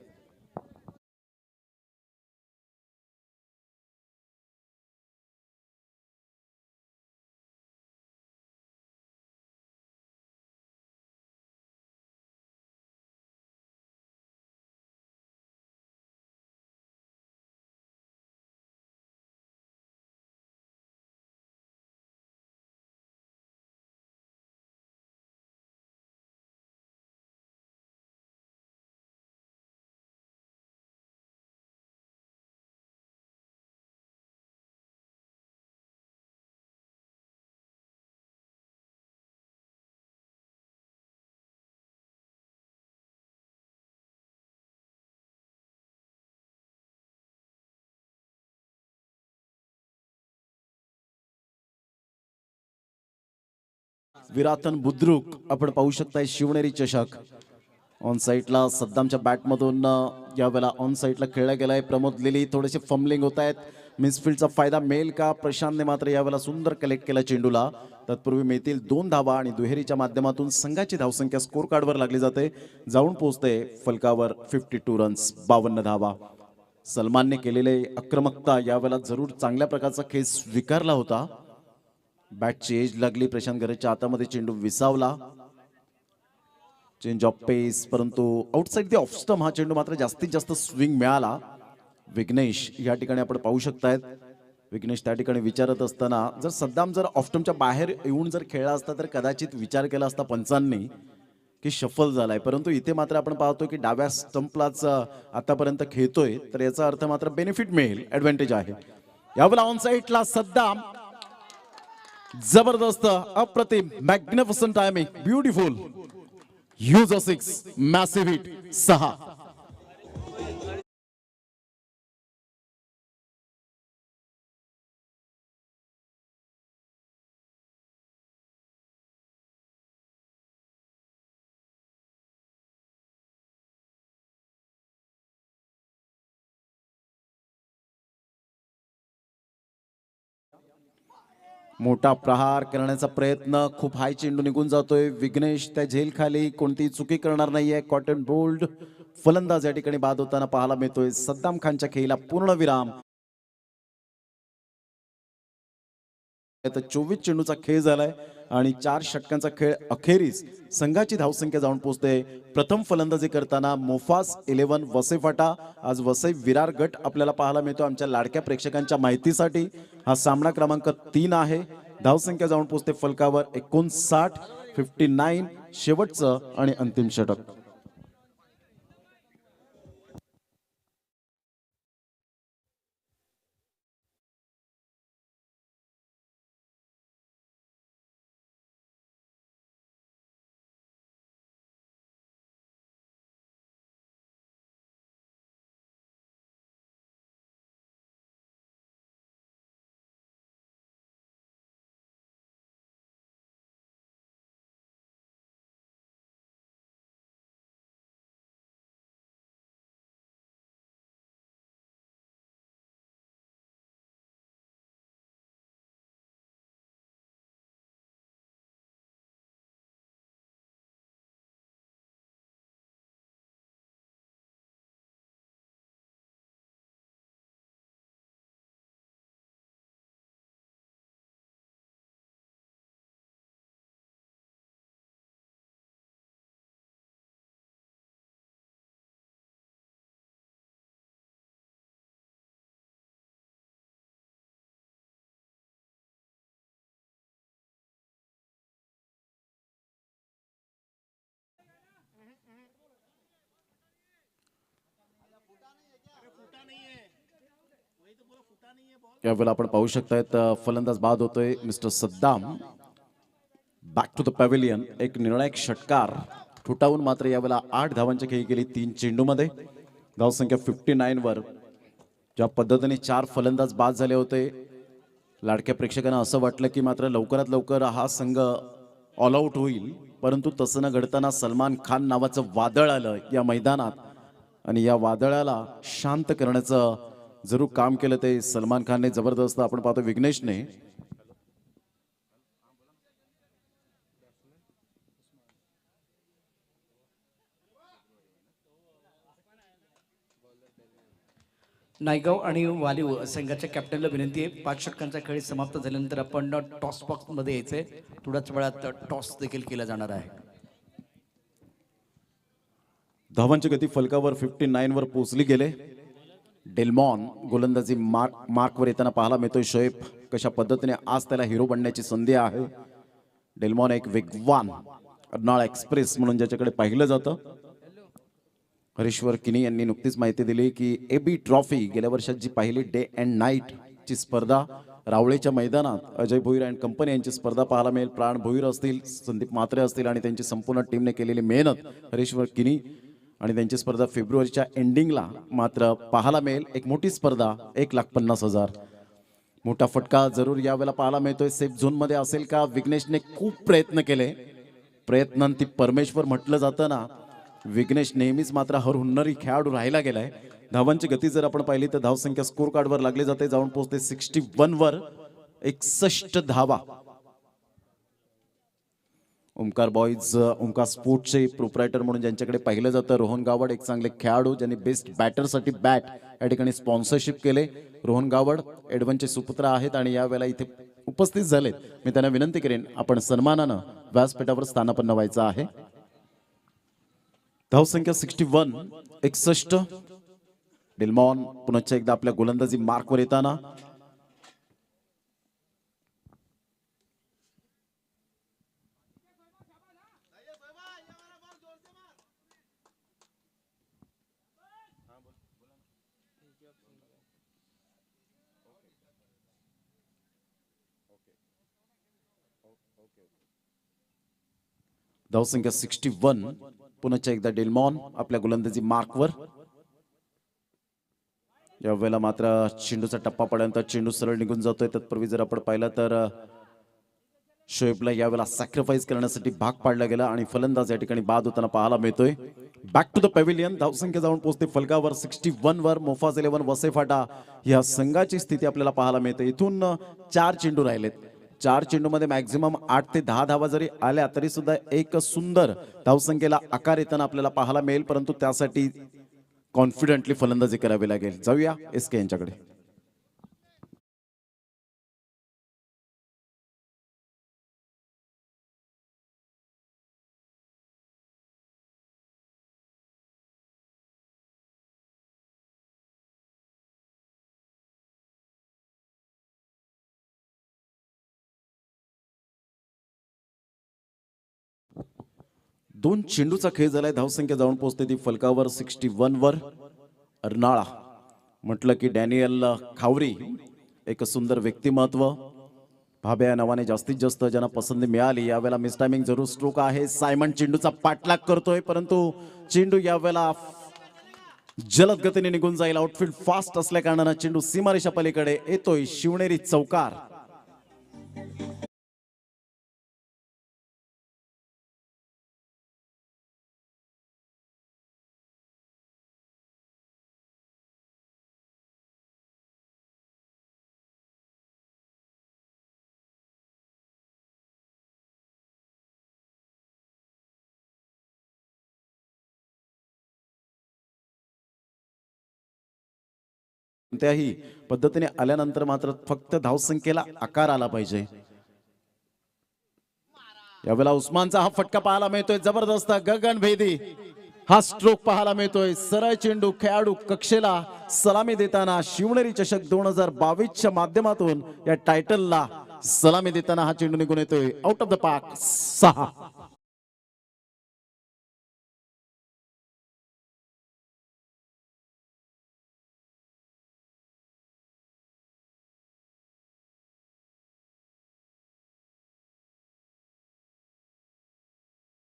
विरातन बुद्रुक आपण पाहू शकताय शिवनेरी चषक. ऑन साइडला सद्दामच्या बॅटमधून यावेळेला ऑन साइडला खेळला गेलाय. प्रमोद लिली थोडेसे फंबलिंग होत आहेत. मिसफील्डचा फायदा मिळेल का? प्रशांतने मात्र यावेळेला सुंदर कलेक्ट केला चेंडूला. तत्पूर्वी मिळतील 2 धावा आणि दुहेरीच्या माध्यमातून संघाची धावसंख्या स्कोर कार्डवर लागली जाते. जाऊन पोहोचते फलकावर 52 रन्स 52 धावा. सलमानने केलेले आक्रमकता यावेळेला जरूर चांगल्या प्रकारचा खेळ स्वीकारला होता. बॅटची एज लागली. प्रशांत घरच्या हातामध्ये चेंडू विसावला. चेंज ऑफ पेस परंतु आउटसाइड द ऑफ स्टंप हा चेंडू मात्र जास्तीत जास्त स्विंग मिळाला. विघ्नेश या ठिकाणी आपण पाहू शकतायत. विघ्नेश त्या ठिकाणी विचारत असताना जर सद्दाम जर ऑफ स्टंपच्या बाहेर येऊन जर खेळला असता तर कदाचित विचार केला असता पंचांनी की शफल झालाय. परंतु इथे मात्र आपण पाहतो की डाव्या स्टंपलाच आतापर्यंत खेळतोय तर याचा अर्थ मात्र बेनिफिट मिळेल, ऍडव्हान्टेज आहे. यावेळेला ऑन साइडला सद्दाम जबरदस्त अप्रतिम magnificent timing beautiful use a 6 massive hit 6. मोठा प्रहार करण्याचा प्रयत्न. खूप हाय चेंडू निघून जातोय. विघ्नेश त्या झेल खाली कोणतीही चुकी करणार नाहीये. कॉटन बोल्ड फलंदाज या ठिकाणी बाद होताना पाहायला मिळतोय. सद्दाम खानच्या खेळीला पूर्ण विराम. तर 24 चेंडूचा खेळ झालाय आणि 4 षटकांचा खेळ अखेरीस संघाची धावसंख्या जाऊन पोहोचते. प्रथम फलंदाजी करताना मोफास 11 वसई फाटा. आज वसई विरार गट आपल्याला पाहायला मिळतो. आमच्या लाडक्या प्रेक्षकांच्या माहितीसाठी हा सामना क्रमांक 3 आहे. धावसंख्या जाऊन पोहोचते फलकावर 59, 59 शेवटचं आणि अंतिम षटक. यावेळेला आपण पाहू शकतायत फलंदाज बाद होतोय mister Saddam. Back to the pavilion. एक निर्णायक षटकार ठुटावून मात्र यावेळेला 8 धावांची खेळी केली 3 चेंडूमध्ये. धावसंख्या 59 वर. ज्या पद्धतीने 4 फलंदाज बाद झाले होते, लाडक्या प्रेक्षकांना असं वाटलं की मात्र लवकरात लवकर हा संघ ऑल आउट होईल, परंतु तसं न घडताना सलमान खान नावाचं वादळ आलं या मैदानात आणि या वादळाला शांत करण्याचं जरूर काम केलं ते सलमान खानने जबरदस्त. आपण पाहतो विघ्नेशने नायगाव आणि वालीव संघाच्या कॅप्टनला विनंती आहे, 5 षटकांचा खेळ समाप्त झाल्यानंतर आपण टॉस बॉक्स मध्ये यायचंय. थोड्याच वेळात टॉस देखील केला जाणार आहे. धावांची गती फलकावर 59 वर पोहोचली गेले. डेल्मॉन गोलंदाजी मार्कवर येताना पाहायला मिळतोय. शोएब कशा पद्धतीने आज त्याला हिरो बनण्याची संधी आहे. डेल्मॉन एक वेगवान अर्नाळा एक्सप्रेस म्हणून ज्याच्याकडे पाहिलं जातं. हरीश्वर किनी यांनी नुकतीच माहिती दिली की AB ट्रॉफी गेल्या वर्षात जी पहिली डे अँड नाईट ची स्पर्धा रावळेच्या मैदानात अजय भोईर अँड कंपनी यांची स्पर्धा पाहायला मिळेल. प्राण भोईर असतील, संदीप म्हात्रे असतील आणि त्यांची संपूर्ण टीमने केलेली मेहनत, हरीश्वर किनी आणि त्यांची स्पर्धा फेब्रुवारीच्या एंडिंगला मात्र पाहायला मिळेल. एक मोठी स्पर्धा 1,50,000. मोठा फटका जरूर यावेळेला पाहायला मिळतोय. सेफ झोन मध्ये असेल का? विघ्नेशने खूप प्रयत्न केले. प्रयत्नांती परमेश्वर म्हटलं जातं ना. विघ्नेश नेहमीच मात्र हरहुन्नरी खेळाडू राहिला गेलाय. धावांची गती जर आपण पाहिली तर धावसंख्या स्कोर कार्डवर लागली जाते, जाऊन पोहोचते 61 वर. 61 धावा. ओमकार बॉईज, ओमकार स्पोर्ट्सचे प्रोप्रायटर म्हणून ज्यांच्याकडे पाहिलं जातं रोहन गावड, एक चांगले खेळाडू ज्यांनी बेस्ट बॅटरसाठी बॅट या ठिकाणी स्पॉन्सरशिप केले. रोहन गावड एडवनचे सुपुत्र आहेत आणि यावेळेला इथे उपस्थित झालेत. मी त्यांना विनंती करेन आपण सन्मानानं व्यासपीठावर स्थानापन्न व्हायचं आहे. धावसंख्या 61, 61. डेल्मॉन पुन्हा एकदा आपल्या गोलंदाजी मार्कवर येताना धावसंख्या 61. पुन्हा एकदा डेल्मॉन आपल्या गोलंदाजी मार्कवर. यावेळेला मात्र चेंडूचा टप्पा पडल्यानंतर चेंडू सरळ निघून जातोय. तत्पूर्वी जर आपण पाहिलं तर शोएबला यावेळेला सॅक्रिफाईस करण्यासाठी भाग पाडला गेला आणि फलंदाज या ठिकाणी बाद होताना पाहायला मिळतोय. Back to the pavilion. धावसंख्या जाऊन पोहोचते फलकावर 61 वर. मोफास 11 वसई फाटा या संघाची स्थिती आपल्याला पाहायला मिळते. इथून 4 चेंडू राहिलेत. 4 चेंडूमध्ये मॅक्झिमम 8 ते 10 धावा जरी आल्या तरी सुद्धा एक सुंदर धावसंख्येला आकार येताना आपल्याला पाहायला मिळेल, परंतु त्यासाठी कॉन्फिडेंटली फलंदाजी करावी लागेल. जाऊया SK यांच्याकडे. दोन चेंडूचा खेळ झालाय. धावसंख्या जाऊन पोहोचते ती फलकावर 61 वर. अर्नाळा म्हटलं की डॅनियल खावरी, एक सुंदर व्यक्तिमत्व. भाब्या या नावाने जास्तीत जास्त ज्यांना पसंती मिळाली. यावेळेला मिस टायमिंग जरूर स्ट्रोक आहे. सायमन चेंडूचा पाठलाग करतोय, परंतु चेंडू यावेळेला जलद गतीने निघून जाईल. आउटफील्ड फास्ट असल्या कारणानं चेंडू सीमारेषा पलीकडे येतोय. शिवनेरी चौकार. कोणत्याही पद्धतीने आल्यानंतर मात्र फक्त धावसंख्येला आकार आला पाहिजे. यावेळेला उस्मानचा हा फटका पाहायला मिळतोय. जबरदस्त गगनभेदी हा स्ट्रोक पाहायला मिळतोय. सरळ चेंडू खेळाडू कक्षेला सलामी देताना शिवनेरी चषक 2022च्या माध्यमातून या टायटलला सलामी देताना हा चेंडू निघून येतोय. Out of the park 6.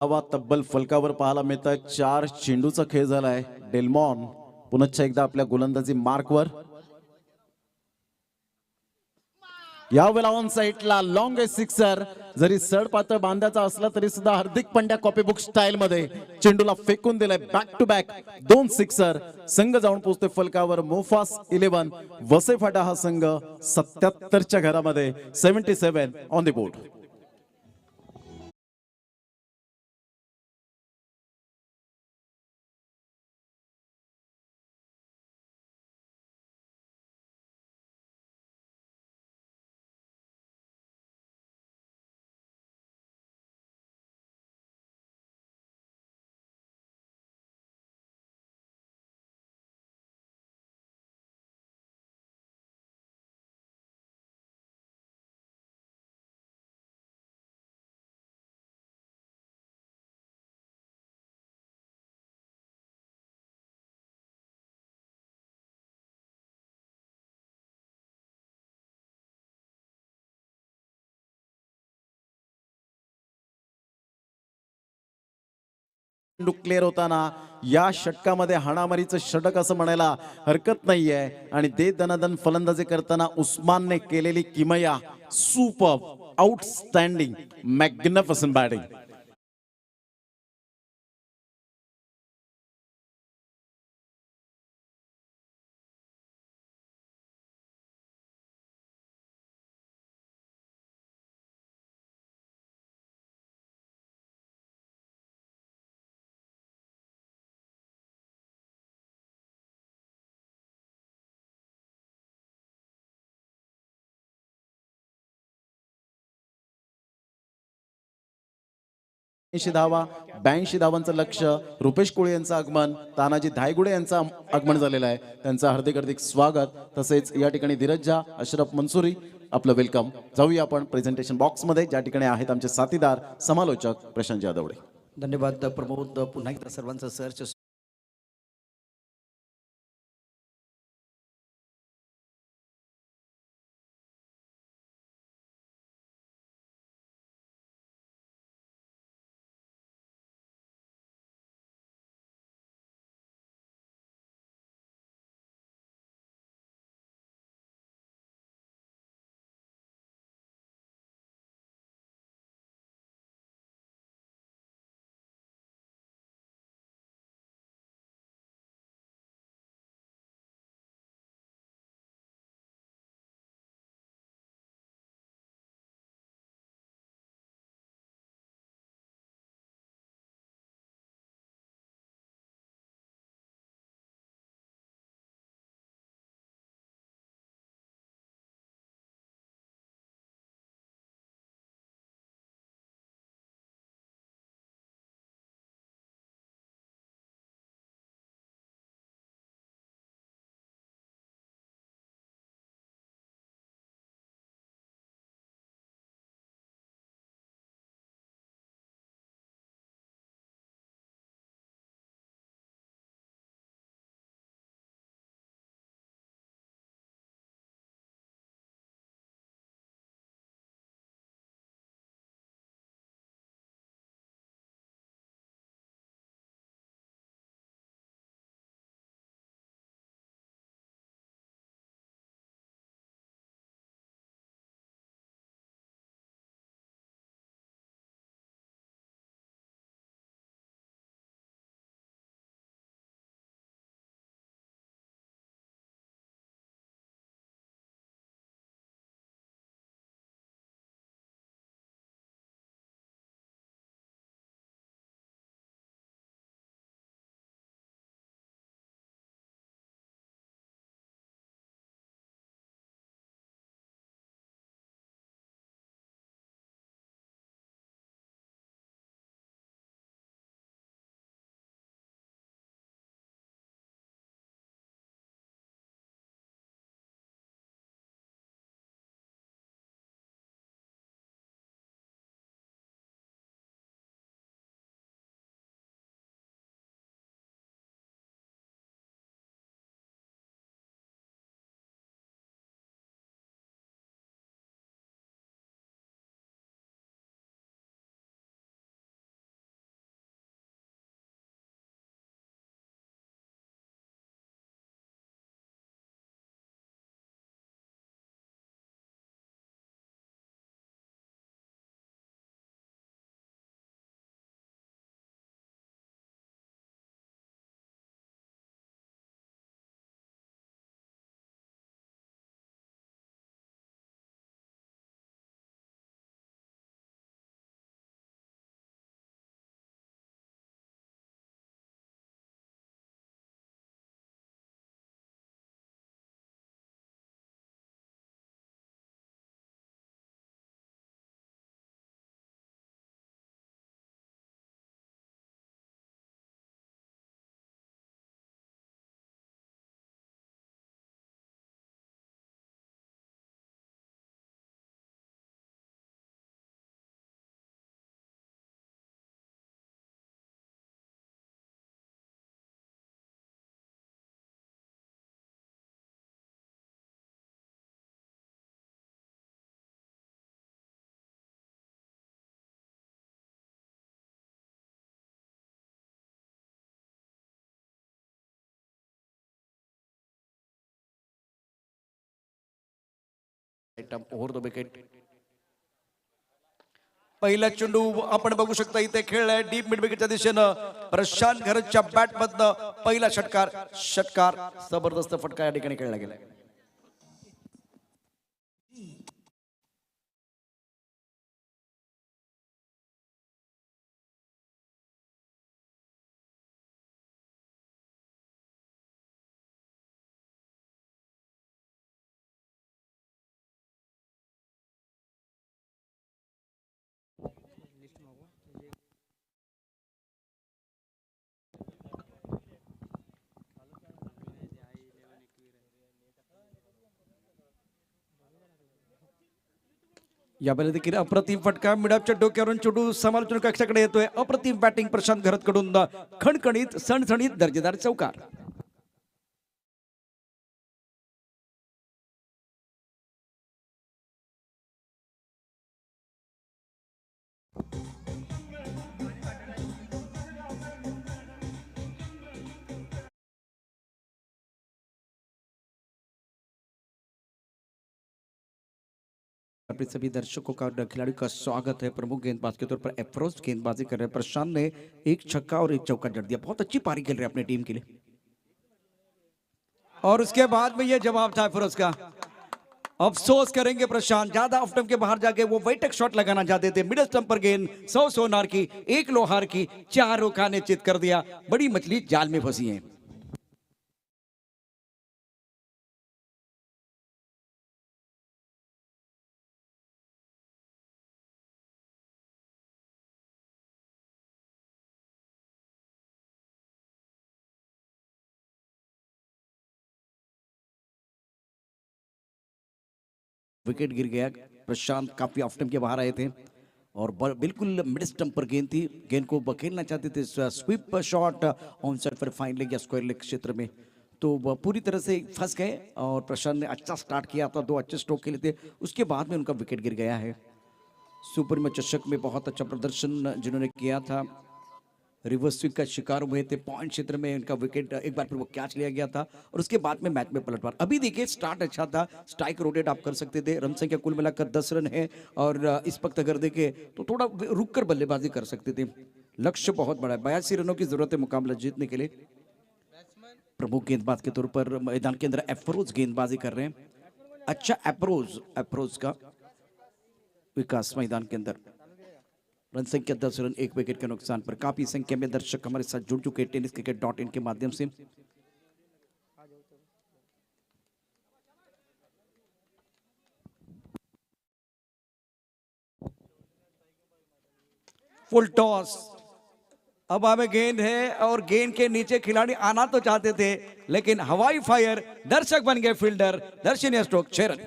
हवा तब्बल फलकावर पाहायला मिळतात. 4 चेंडूचा खेळ झालाय. डेल्मॉन पुन्हा एकदा आपल्या गोलंदाजी मार्कवर. यावेळेला ऑन साईडला लॉंग सिक्सर. जरी सड पातळ बांधाचा असला तरी सुद्धा हार्दिक पंड्या कॉपीबुक स्टाईल मध्ये चेंडूला फेकून दिलाय. Back to back 2 sixer. संघ जाऊन पोहोचतोय फलकावर. मोफास 11 वसे फाटा हा संघ 77च्या घरामध्ये 77 ऑन द बोर्ड. चेंडू क्लिअर होताना या षटकामध्ये हाणामारीचं षटक असं म्हणायला हरकत नाहीये. आणि दे दनादन फलंदाजी करताना उस्मानने केलेली किमया सुपर आउटस्टँडिंग मॅग्निफिसंट बॅटिंग. धावा 82 धावांचं लक्ष. रुपेश कोळी यांचं आगमन, तानाजी धायगुडे यांचं आगमन झालेलं आहे. त्यांचं हार्दिक हार्दिक स्वागत. तसेच या ठिकाणी धीरज झा, अशरफ मंसुरी आपलं वेलकम. जाऊया आपण प्रेझेंटेशन बॉक्स मध्ये, ज्या ठिकाणी आहेत आमचे साथीदार समालोचक प्रशांत जाधवडे. धन्यवाद प्रमोद. पुन्हा एकदा सर्वांचं सहर्ष second term over the wicket. पहिला चेंडू आपण बघू शकता इथे खेळलाय डीप मिड विकेटच्या दिशेनं प्रशांत घरतच्या बॅट मधनं पहिला षटकार जबरदस्त फटका या ठिकाणी खेळला गेला. यावेळी देखील अप्रतिम फटका मिडापच्या डोक्यावरून चेंडू समालोचन कक्षाकडे येतोय. अप्रतिम बॅटिंग प्रशांत घरतकडून खणखणीत सणसणीत दर्जेदार चौकार. अपने सभी दर्शकों का और खिलाड़ियों का स्वागत है. प्रमुख गेंदबाज के तौर पर अप्रोच गेंदबाजी कर रहे हैं प्रशांत ने. एक छक्का और एक चौका जड़ दिया. बहुत अच्छी पारी खेल रहे हैं अपनी टीम के लिए. और उसके बाद में ये जवाब था फिरोज का. अफसोस करेंगे प्रशांत, ज्यादा ऑफ स्टंप के बाहर जाके वो वेटेक शॉट लगाना चाहते थे. मिडिल स्टंप पर गेंद 100 सोनार की, 1 लोहार की, 4 रोका ने चित कर दिया. बड़ी मछली जाल में फंसी है. विकेट गिर गया. प्रशांत काफी ऑफ स्टंप के बाहर आए थे और बिल्कुल मिड स्टंप पर गेंद थी. गेंद को बखेलना चाहते थे. स्वीप शॉट ऑन साइड पर फाइन लेग या स्क्वायर लेग क्षेत्र में, तो वह पूरी तरह से फंस गए. और प्रशांत ने अच्छा स्टार्ट किया था, 2 अच्छे स्ट्रोक खेले थे. उसके बाद में उनका विकेट गिर गया है. सुपर में चषक में बहुत अच्छा प्रदर्शन जिन्होंने किया था, रिवर्स स्विंग का शिकार हुए थे. पॉइंट क्षेत्र में इनका विकेट एक बार फिर वो कैच लिया गया था और उसके बाद में मैच में पलटवार. अभी देखिए स्टार्ट अच्छा था, स्ट्राइक रोटेट आप कर सकते थे. रन संख्या कुल मिलाकर 10 रन है और इस वक्त अगर देखें तो थोड़ा रुक कर बल्लेबाजी कर सकते थे. लक्ष्य बहुत बड़ा है, 82 रनों की जरूरत है मुकाबला जीतने के लिए. प्रमुख गेंदबाज के तौर पर मैदान के अंदर अफरोज गेंदबाजी कर रहे हैं. अच्छा अप्रोच का विकास मैदान के अंदर. रन संख्या 10 रन, 1 विकेट के नुकसान पर. काफी संख्या में दर्शक हमारे साथ जुड़ चुके हैं tenniscricket.in के माध्यम से. फुल टॉस. अब हमें गेंद है और गेंद के नीचे खिलाड़ी आना तो चाहते थे लेकिन हवाई फायर, दर्शक बन गए फील्डर. दर्शनीय स्ट्रोक 6 रन.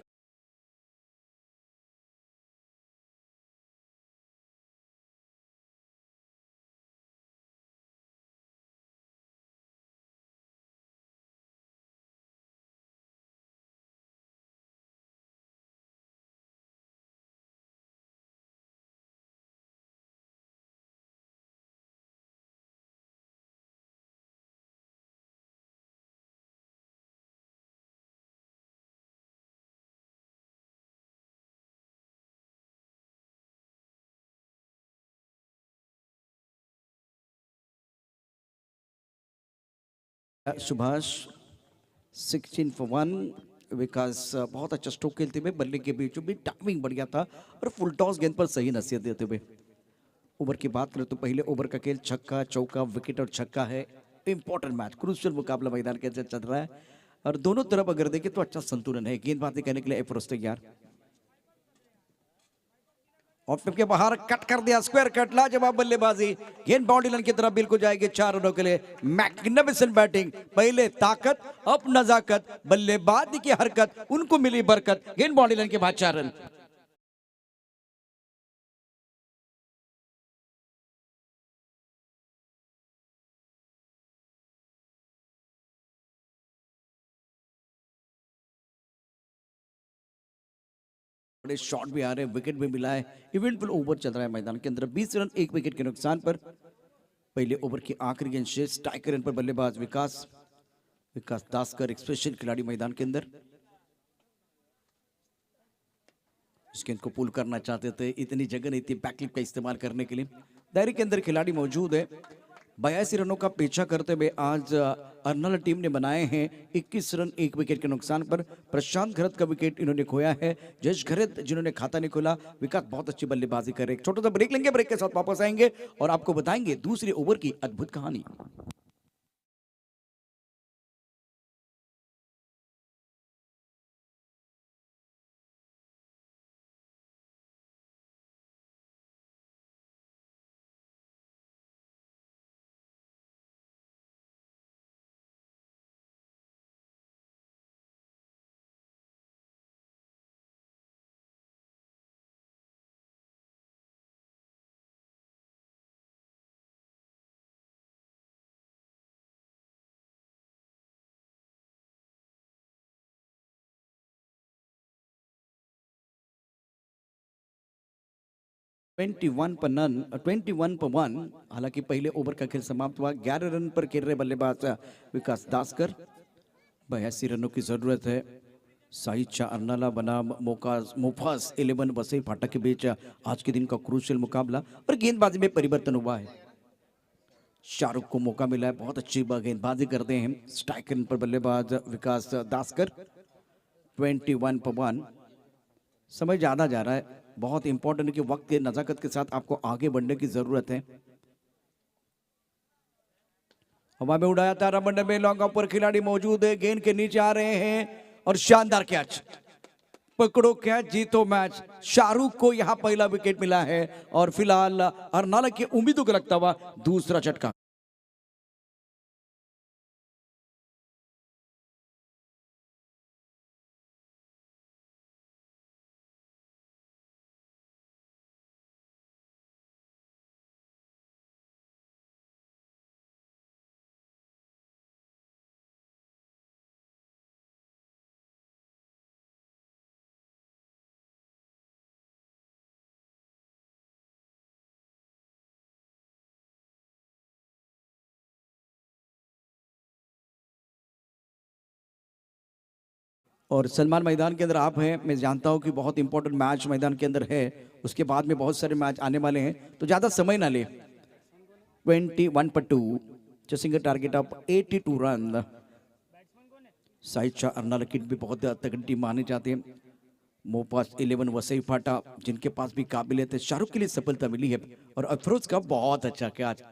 सुभाष 16 for 1. विकास बहुत अच्छा स्ट्रोक खेलते हुए बल्ले के बीचों बीच टाइमिंग बढ़िया था और फुल टॉस गेंद पर सही नसीहत देते हुए. ओवर की बात करें तो पहले ओवर का खेल छक्का चौका विकेट और छक्का है. इंपॉर्टेंट मैच, क्रूशियल मुकाबला मैदान के अंदर चल रहा है और दोनों तरफ अगर देखें तो अच्छा संतुलन है. गेंदबाजी करने के लिए एफरोज तैयार. ऑफ स्टंप के बाहर कट कर दिया, स्क्वायर कट. लाजवाब बल्लेबाजी. गेंद बाउंड्री लाइन की तरफ बिल्कुल जाएगी 4 रनों के लिए. Magnificent batting. पहले ताकत, अब नजाकत, बल्लेबाजी की हरकत, उनको मिली बरकत. गेंद बाउंड्री लाइन के बाद 4 रन. बड़े शॉट भी आ रहे हैं, विकेट भी मिला है. इवेंटफुल ओवर चल रहा है मैदान के अंदर. 20 रन 1 विकेट के नुकसान पर. पहले ओवर की आखिरी गेंद शेष. स्ट्राइक रन पर बल्लेबाज विकास दासकर, एक स्पेशल खिलाड़ी मैदान के अंदर. इस गेंद को पुल करना चाहते थे, इतनी जगह नहीं थी बैकलिप का इस्तेमाल करने के लिए। दायरे के अंदर खिलाड़ी मौजूद है। 82 रनों का पीछा करते हुए आज अर्नल टीम ने बनाए हैं 21 रन 1 विकेट के नुकसान पर। प्रशांत घरत का विकेट इन्होंने खोया है। जयेश घरत जिन्होंने खाता नहीं खोला। विकास बहुत अच्छी बल्लेबाजी कर रहे हैं। छोटा सा ब्रेक लेंगे, ब्रेक के साथ वापस आएंगे और आपको बताएंगे दूसरे ओवर की अद्भुत कहानी। वन 21 पर 1। हालांकि पहले ओवर का खेल समाप्त हुआ। 11 रन पर खेल रहे बल्लेबाज विकास दासकर। 82 रनों की जरूरत है। साहिद शाह अर्नाला बनाम मोफास 11 वसई फाटक के बीच आज के दिन का क्रूशियल मुकाबला और गेंदबाजी में परिवर्तन हुआ है। शाहरुख को मौका मिला है, बहुत अच्छी गेंदबाजी करते हैं स्ट्राइक रन पर बल्लेबाज विकास दासकर। 21 पर 1। समय ज्यादा जा रहा है, बहुत इंपॉर्टेंट है कि वक्त के नजाकत के साथ आपको आगे बढ़ने की जरूरत है। हवा में उड़ाया तारा मंडल में लॉन्ग ऑफ पर खिलाड़ी मौजूद है। गेंद के नीचे आ रहे हैं और शानदार कैच, पकड़ो कैच जीतो मैच। शाहरुख को यहां पहला विकेट मिला है और फिलहाल अर्नाला की उम्मीदों को लगता हुआ दूसरा झटका। और सलमान मैदान के अंदर आप हैं, मैं जानता हूं कि बहुत इंपॉर्टेंट मैच मैदान के अंदर है। उसके बाद में बहुत सारे मैच आने वाले हैं, तो ज्यादा समय ना ले। 21 पर 2, chasing a target of 82 run. Shahid Shah Arnala kit भी बहुत तगड़ी टीम माने जाते हैं। मोपास 11 वसई फाटा जिनके पास भी काबिलियत है। शाहरुख के लिए सफलता मिली है और अफरोज का बहुत अच्छा कैच।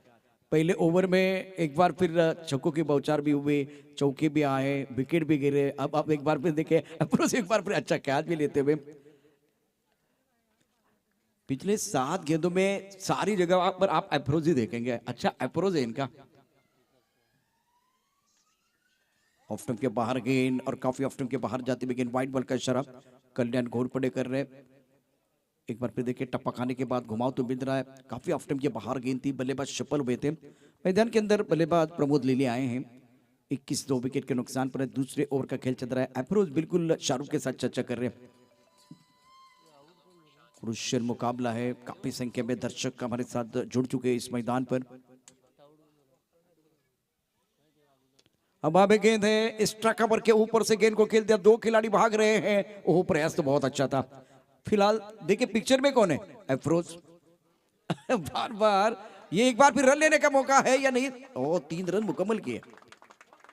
पहले ओवर में एक बार फिर छक्कों के बौछार भी हुए, चौके भी आए, विकेट भी गिरे। अब आप एक बार फिर देखें अफरोज एक बार फिर अच्छा कैच भी लेते हुए। पिछले 7 गेंदों में सारी जगह पर आप अफरोज ही देखेंगे। अच्छा अफरोज है इनका। ऑफ स्टंप के बाहर गेंद और काफी ऑफ स्टंप के बाहर जाती हुई गेंद। वाइट बॉल का इशारा कल्याण घोरपड़े कर रहे। एक बार फिर देखिए टप्पा खाने के बाद घुमाव तो बिंद रहा है। काफी ऑफ स्टंप के बाहर गेंद थी, बल्लेबाज सफल हुए थे। मैदान के अंदर बल्लेबाज प्रमोद लीले आए हैं। 21 2 विकेट के नुकसान पर दूसरे ओवर का खेल चल रहा है। अफरोज बिल्कुल शाहरुख के साथ चर्चा कर रहे हैं। क्रूशियल मुकाबला है, काफी संख्या में दर्शक हमारे साथ जुड़ चुके हैं इस मैदान पर। अब आगे गेंद है, स्ट्राइक कवर के ऊपर से गेंद को खेल दिया। 2 खिलाड़ी भाग रहे हैं। ओह प्रयास तो बहुत अच्छा था। फिलहाल देखिए पिक्चर में कौन है, अफरोज। बार बार ये एक बार फिर रन लेने का मौका है या नहीं। ओ 3 रन मुकम्मल किए।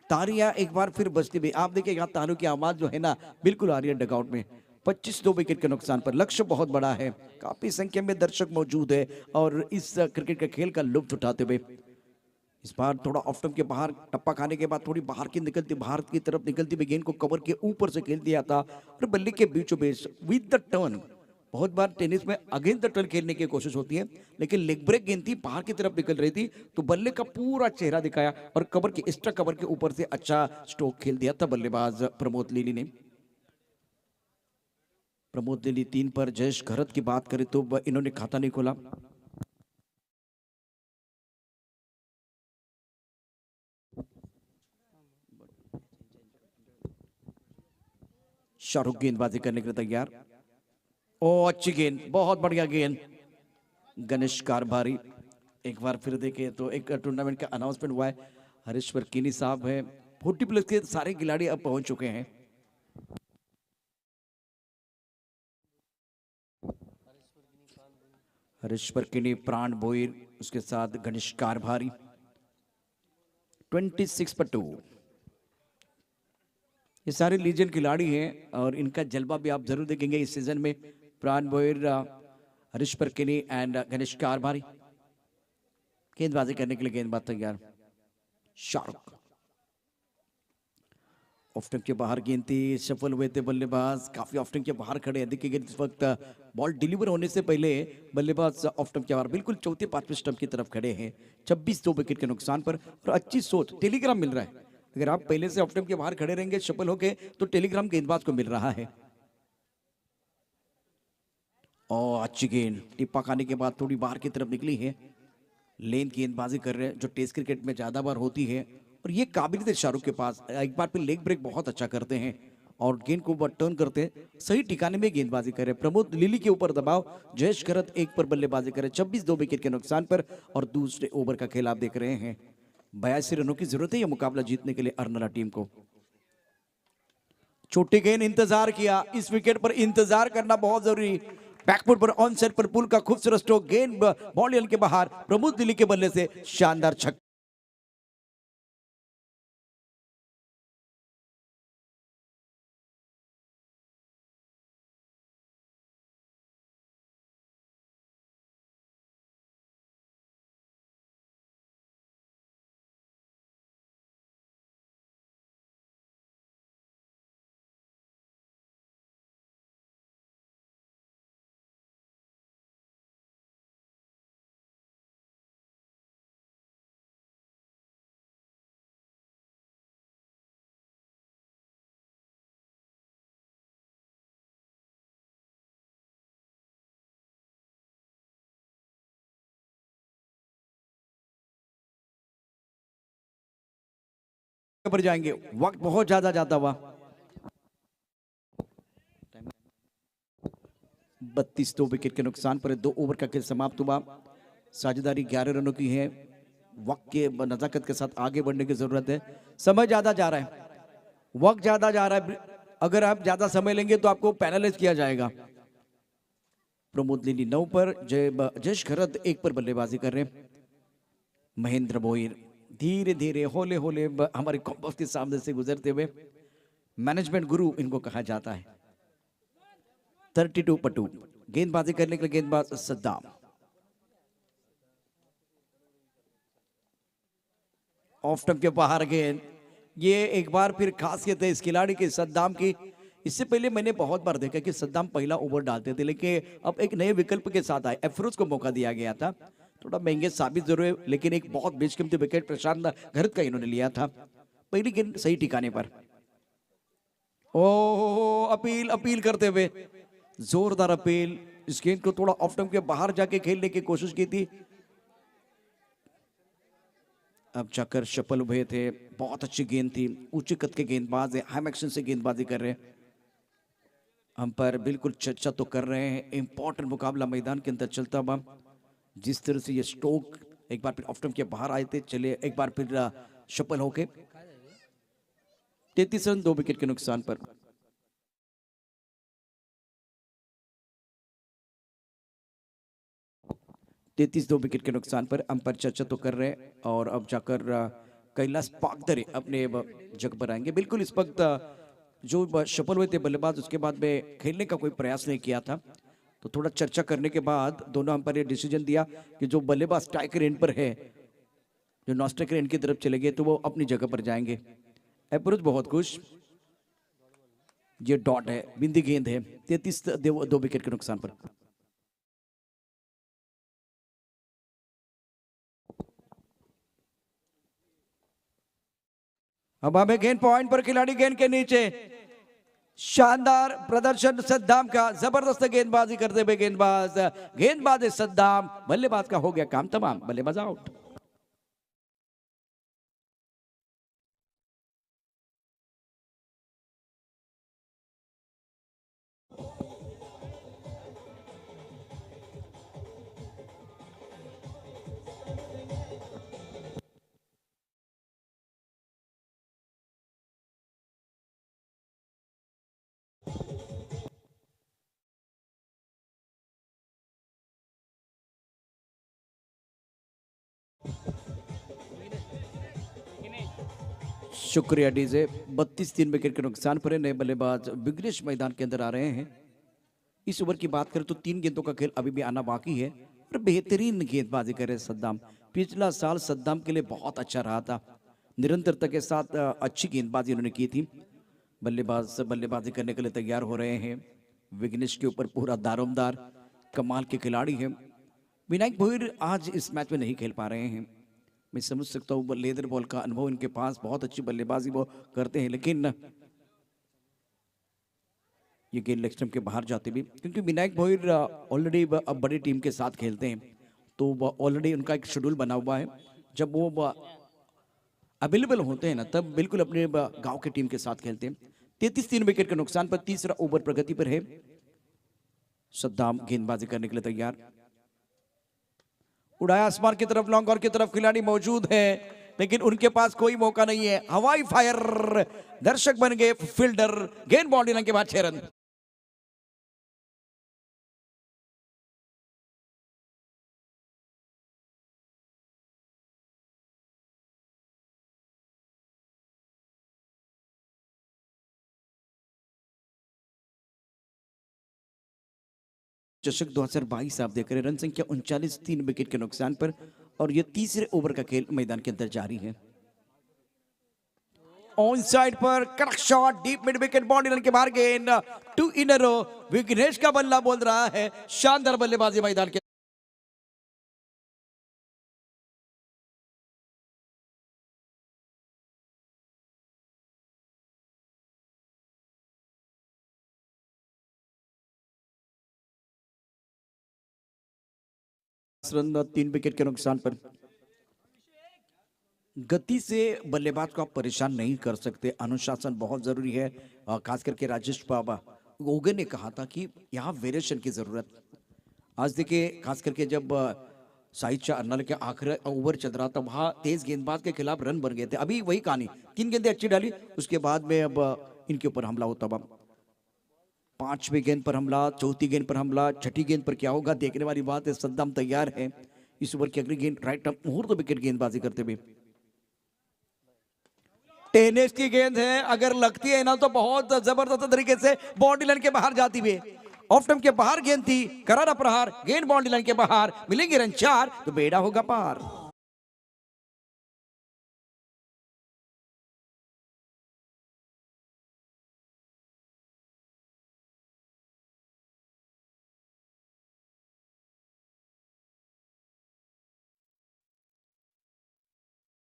तालियां एक बार फिर बजती भी। आप देखिए यहाँ तालियों की आवाज जो है ना बिल्कुल आ रही है डगआउट में। 25 2 विकेट के नुकसान पर लक्ष्य बहुत बड़ा है, काफी संख्या में दर्शक मौजूद है और इस क्रिकेट के खेल का लुत्फ उठाते हुए इस बार थोड़ा ऑफ स्टंप के बाहर टप्पा खाने के बाद थोड़ी बाहर की तरफ निकलती हुई गेंद को कवर के ऊपर से खेल दिया था और बल्ले के बीचों बीच विद द टर्न। बहुत बार टेनिस में अगेंस्ट द टर्न खेलने की कोशिश होती है, लेकिन लेग ब्रेक गेंद थी, बाहर की तरफ निकल रही थी तो बल्ले का पूरा चेहरा दिखाया और कवर के एक्स्ट्रा कवर के ऊपर से अच्छा स्ट्रोक खेल दिया था बल्लेबाज प्रमोद लीली ने। प्रमोद लीली 3 पर। जयेश घरत की बात करें तो इन्होंने खाता नहीं खोला। शाहरुख गेंदबाजी करने के लिए तैयार। ओ अच्छी गेंद, बहुत बढ़िया गेंद। गणेश कारभारी एक बार फिर देखे तो एक टूर्नामेंट का अनाउंसमेंट हुआ है। हरीश्वर कीनी साहब है। 40+ के सारे खिलाड़ी अब पहुंच चुके हैं। हरीश परकिनी, प्राण भोईर, उसके साथ गणेश कारभारी। 26 पर 2। ये सारे लीजेंड खिलाड़ी हैं और इनका जलवा भी आप जरूर देखेंगे इस सीजन में। प्राण भोईर, हरीश परकिनी एंड गणेश कारभारी। गेंदबाजी करने के लिए गेंदबाज तैयार। शाहरुख ऑफ स्टंप के बाहर गेंद थी, सफल हुए थे बल्लेबाज, काफी ऑफ स्टंप के बाहर खड़े हैं। देखिए इस वक्त बॉल डिलीवर होने से पहले बल्लेबाज ऑफ स्टंप के बाहर बिल्कुल चौथे पांचवें स्टंप की तरफ खड़े हैं। 26 2 विकेट के नुकसान पर। और अच्छी सोच, टेलीग्राम मिल रहा है। अगर आप पहले से ऑफ स्टंप के बाहर खड़े रहेंगे सफल होके, तो टेलीग्राम गेंदबाज को मिल रहा है। और अच्छी गेंद टिप्पा खाने के बाद थोड़ी बाहर की तरफ निकली है। लेन गेंदबाजी कर रहे हैं जो टेस्ट क्रिकेट में ज्यादा बार होती है, और ये काबिलियत है शाहरुख के पास। एक बार फिर लेग ब्रेक बहुत अच्छा करते हैं और गेंद को टर्न करते हैं, सही ठिकाने में गेंदबाजी करे। प्रमोद लिली के ऊपर दबाव, जयेश खरत एक पर बल्लेबाजी करे। 26 2 विकेट के नुकसान पर। और दूसरे ओवर का खेल आप देख रहे हैं। 82 रनों की जरूरत है यह मुकाबला जीतने के लिए अर्नला टीम को। छोटे गेंद इंतजार किया, इस विकेट पर इंतजार करना बहुत जरूरी। बैकफुट पर ऑन साइड पर पुल का खूबसूरत स्ट्रोक, गेंद बॉल के बाहर। प्रमोद दिल्ली के बल्ले से शानदार छक्का। पर जाएंगे, वक्त बहुत ज्यादा जाता हुआ। 32 2 विकेट के नुकसान पर 2 ओवर का खेल समाप्त हुआ। साझेदारी 11 रनों की है। वक्त के नजाकत के साथ आगे बढ़ने की जरूरत है। समय ज्यादा जा रहा है, वक्त ज्यादा जा रहा है। अगर आप ज्यादा समय लेंगे तो आपको पैनलाइज किया जाएगा। प्रमोद लिली 9 पर, जयेश खरत 1 पर बल्लेबाजी कर रहे हैं। महेंद्र भोईर धीरे धीरे होले होले हमारे कॉम्बस के सामने से गुजरते हुए। मैनेजमेंट गुरु इनको कहा जाता है। 32 पर 2। गेंदबाजी करने के लिए गेंदबाज सद्दाम। ऑफ स्टंप के बाहर गेंद, ये एक बार फिर खासियत है इस खिलाड़ी की, सद्दाम की। इससे पहले मैंने बहुत बार देखा कि सद्दाम पहला ओवर डालते थे, लेकिन अब एक नए विकल्प के साथ आए। अफरोज को मौका दिया गया था। थोड़ा महंगे साबित जरूर है, लेकिन एक बहुत बेशकीमती विकेट प्रशांत घरत का इन्होंने लिया था। पहली गेंद सही ठिकाने पर। ओ अपील अपील करते हुए, जोरदार अपील। इस गेंद को थोड़ा ऑफ स्टंप के बाहर जाके खेलने की कोशिश की थी। अब जाकर सफल हुए थे। बहुत अच्छी गेंद थी, ऊंचे कद के गेंदबाज है, हाई एक्शन से गेंदबाजी कर रहे हैं। हम पर बिल्कुल चर्चा तो कर रहे हैं। इंपॉर्टेंट मुकाबला मैदान के अंदर चलता हुआ। जिस तरह से ये स्ट्रोक एक बार फिर ऑफ स्टंप के बाहर आए थे, चले एक बार फिर सफल होके। 33 रन 2 विकेट के नुकसान पर। 33 2 विकेट के नुकसान पर। अंपायर चर्चा तो कर रहे हैं और अब जाकर कैलाश पागदरे अपने जगह पर आएंगे। बिल्कुल इस वक्त जो सफल हुए थे बल्लेबाज, उसके बाद में खेलने का कोई प्रयास नहीं किया था। तो थोड़ा चर्चा करने के बाद दोनों अंपायर ने डिसीजन दिया कि जो बल्लेबाज स्ट्राइकर एंड पर है, जो नॉन स्ट्राइकर एंड की तरफ चले गए, तो वो अपनी जगह पर जाएंगे। अप्रोच बहुत खुश। ये डॉट है, बिंदी गेंद है। 33 2 विकेट के नुकसान पर। अब हमें गेंद पॉइंट पर, खिलाड़ी गेंद के नीचे। शानदार प्रदर्शन सद्दाम का, जबरदस्त गेंदबाजी करते हुए गेंदबाज सद्दाम। बल्लेबाज का हो गया काम तमाम, बल्लेबाज आउट। शुक्रिया डीजे। 32 विकेट के नुकसान पर है। नए बल्लेबाज विघ्नेश मैदान के अंदर आ रहे हैं। इस ओवर की बात करें तो 3 गेंदों का खेल अभी भी आना बाकी है और बेहतरीन गेंदबाजी कर रहे हैं सद्दाम। पिछला साल सद्दाम के लिए बहुत अच्छा रहा था, निरंतरता के साथ अच्छी गेंदबाजी उन्होंने की थी। बल्लेबाज बल्लेबाजी करने के लिए तैयार हो रहे हैं। विघ्नेश के ऊपर पूरा दारोमदार कमाल के खिलाड़ी हैं। विनायक भोईर आज इस मैच में नहीं खेल पा रहे हैं। मैं समझ सकता हूँ, लेदर बॉल का अनुभव इनके पास, बहुत अच्छी बल्लेबाजी वो करते हैं, लेकिन ये गेंद लेग स्टंप के बाहर जाते भी, क्योंकि विनायक भोईर ऑलरेडी अब बड़ी टीम के साथ खेलते हैं, तो ऑलरेडी उनका एक शेड्यूल बना हुआ है। जब वो अवेलेबल होते हैं ना, तब बिल्कुल अपने गांव की टीम के साथ खेलते हैं। 33 विकेट के नुकसान पर तीसरा ओवर प्रगति पर है। सद्दाम गेंदबाजी करने के लिए तैयार, उड़ाया आसमान की तरफ, लॉन्ग ऑन की तरफ खिलाड़ी मौजूद है, लेकिन उनके पास कोई मौका नहीं है। हवाई फायर, दर्शक बन गए फील्डर। गेंद बाउंड्री लाइन के बाद 6 रन। चषक 2022 आप देख रहे हैं। रन संख्या 39, 3 विकेट के नुकसान पर, और ये तीसरे ओवर का खेल मैदान के अंदर जारी है। ऑन साइड पर कड़क shot, deep mid wicket, boundary line के बाहर गेंद, 2 इन अ रो। विघ्नेश का बल्ला बोल रहा है, शानदार बल्लेबाजी मैदान के। रन 3 विकेट के नुकसान पर। गति से बल्लेबाज को आप परेशान नहीं कर सकते, अनुशासन बहुत जरूरी है। खास करके राजेश बाबा ओगे ने कहा था कि यहाँ वेरिएशन की जरूरत। आज देखिए, खास करके जब साहित्य अर्नल के आखिरी ओवर चल रहा था, वहां तेज गेंदबाज के खिलाफ रन बन गए थे। अभी वही कहानी, 3 गेंदें अच्छी डाली, उसके बाद में अब इनके ऊपर हमला होता। अब 5वीं गेंद पर हमला, 4थी गेंद पर हमला, 6ठी गेंद पर क्या होगा देखने वाली बात है। सद्दाम तैयार है इस ओवर की अगली गेंद, राइट अप मुहूर्त विकेट गेंदबाजी करते हुए। टेनिस की गेंद है, अगर लगती है ना तो बहुत जबरदस्त तरीके से बाउंड्री लाइन के बाहर जाती हुई। ऑफ स्टंप के बाहर गेंद थी, करारा प्रहार, गेंद बाउंड्री लाइन के बाहर, मिलेंगे रन 4 तो बेड़ा होगा पार।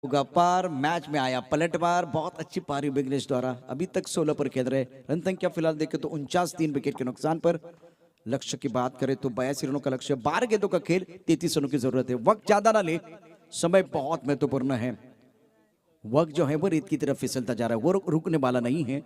होगा पार, मैच में आया पलटवार। बहुत अच्छी पारी विघ्नेश द्वारा। अभी तक 16 पर खेल रहे। रन संख्या फिलहाल देखें तो 49, 3 विकेट के नुकसान पर। लक्ष्य की बात करें तो 82 रनों का लक्ष्य, 12 गेंदों का खेल, 33 रनों की जरूरत है। वक्त ज्यादा ना ले, समय बहुत महत्वपूर्ण है। वक्त जो है वो रेत की तरफ फिसलता जा रहा है, वो रुकने वाला नहीं है।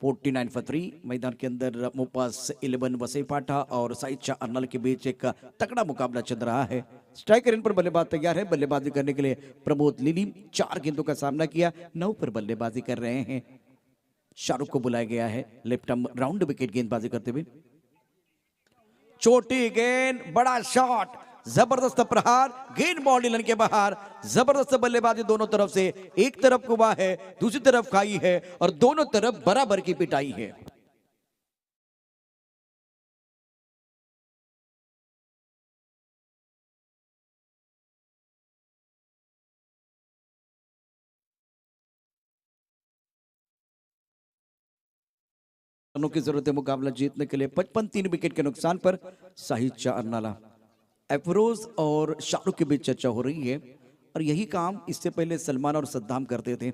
49 for 3 मैदान के अंदर मोपास 11 वसई पाठा और साहित्य अर्नल के बीच एक तगड़ा मुकाबला चल रहा है। स्ट्राइकर इन पर बल्लेबाज तैयार है। बल्लेबाजी करने के लिए प्रमोद लिली 4 गेंदों का सामना किया, 9 पर बल्लेबाजी कर रहे हैं। शाहरुख को बुलाया गया है लेफ्ट आर्म राउंड विकेट गेंदबाजी करते हुए। छोटी गेंद, बड़ा शॉट, जबरदस्त प्रहार, गेंद बाउंड्री लाइन के बाहर। जबरदस्त बल्लेबाजी दोनों तरफ से, एक तरफ कुआ है, दूसरी तरफ खाई है, और दोनों तरफ बराबर की पिटाई है। रनों की जरूरत है मुकाबला जीतने के लिए। 55, 3 विकेट के नुकसान पर। साहित्य अर्नाला, अफरोज और शाहरुख के बीच चर्चा हो रही है, और यही काम इससे पहले सलमान और सद्दाम करते थे।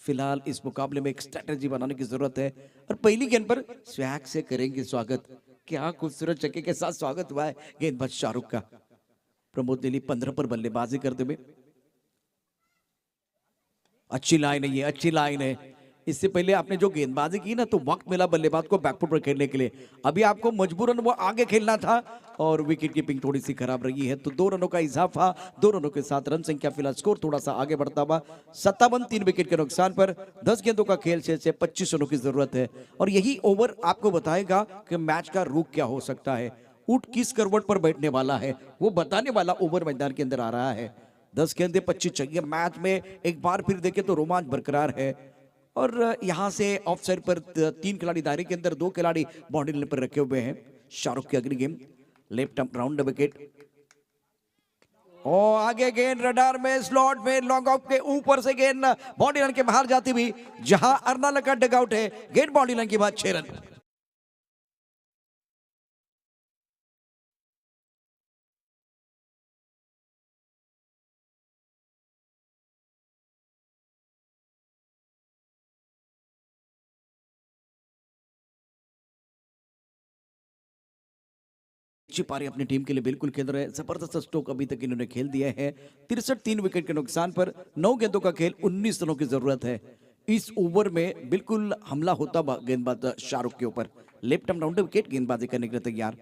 फिलहाल इस मुकाबले में एक स्ट्रेटेजी बनाने की जरूरत है, और पहली गेंद पर स्वैग से करेंगे स्वागत। क्या खूबसूरत चक्के के साथ स्वागत हुआ है गेंदबाज शाहरुख का। प्रमोद लिली 15 पर बल्लेबाजी करते हुए। अच्छी लाइन है ये, अच्छी लाइन है। इससे पहले आपने जो गेंदबाजी की ना, तो वक्त मिला बल्लेबाज को बैकफुट पर खेलने के लिए। अभी आपको मजबूरन वो आगे खेलना था, और विकेट कीपिंग थोड़ी सी खराब रही है। तो 2 रनों का इजाफा, 2 रनों के साथ रन संख्या फिलहाल स्कोर थोड़ा सा आगे बढ़ता हुआ। 57, 3 विकेट के नुकसान पर। 10 गेंदों का खेल से 25 रनों की जरूरत है, और यही ओवर आपको बताएगा कि मैच का रुख क्या हो सकता है। ऊंट किस करवट पर बैठने वाला है, वो बताने वाला ओवर मैदान के अंदर आ रहा है। 10 गेंदे 25 चाहिए मैच में। एक बार फिर देखें तो रोमांच बरकरार है। और यहां से ऑफ साइड पर 3 खिलाड़ी दायरे के अंदर, 2 खिलाड़ी बाउंड्री लाइन पर रखे हुए हैं। शाहरुख की अगली गेम लेफ्ट राउंड विकेट और आगे गेंद रडार में, स्लॉट में, लॉन्ग ऑफ के ऊपर से गेंद बाउंड्री लाइन के बाहर जाती हुई, जहां अर्नाल का डगआउट है। गेंद बाउंड्री लाइन के बाद 6 रन। अच्छी पारी अपनी टीम के लिए बिल्कुल खेल रहे हैं। जबरदस्त स्ट्रोक अभी तक इन्होंने खेल दिया है। 63 3 विकेट के नुकसान पर 9 गेंदों का खेल, 19 रनों की जरूरत है। इस ओवर में बिल्कुल हमला होता गेंदबाज शाहरुख के ऊपर। लेफ्ट आर्म राउंड विकेट गेंदबाजी करने के लिए तैयार।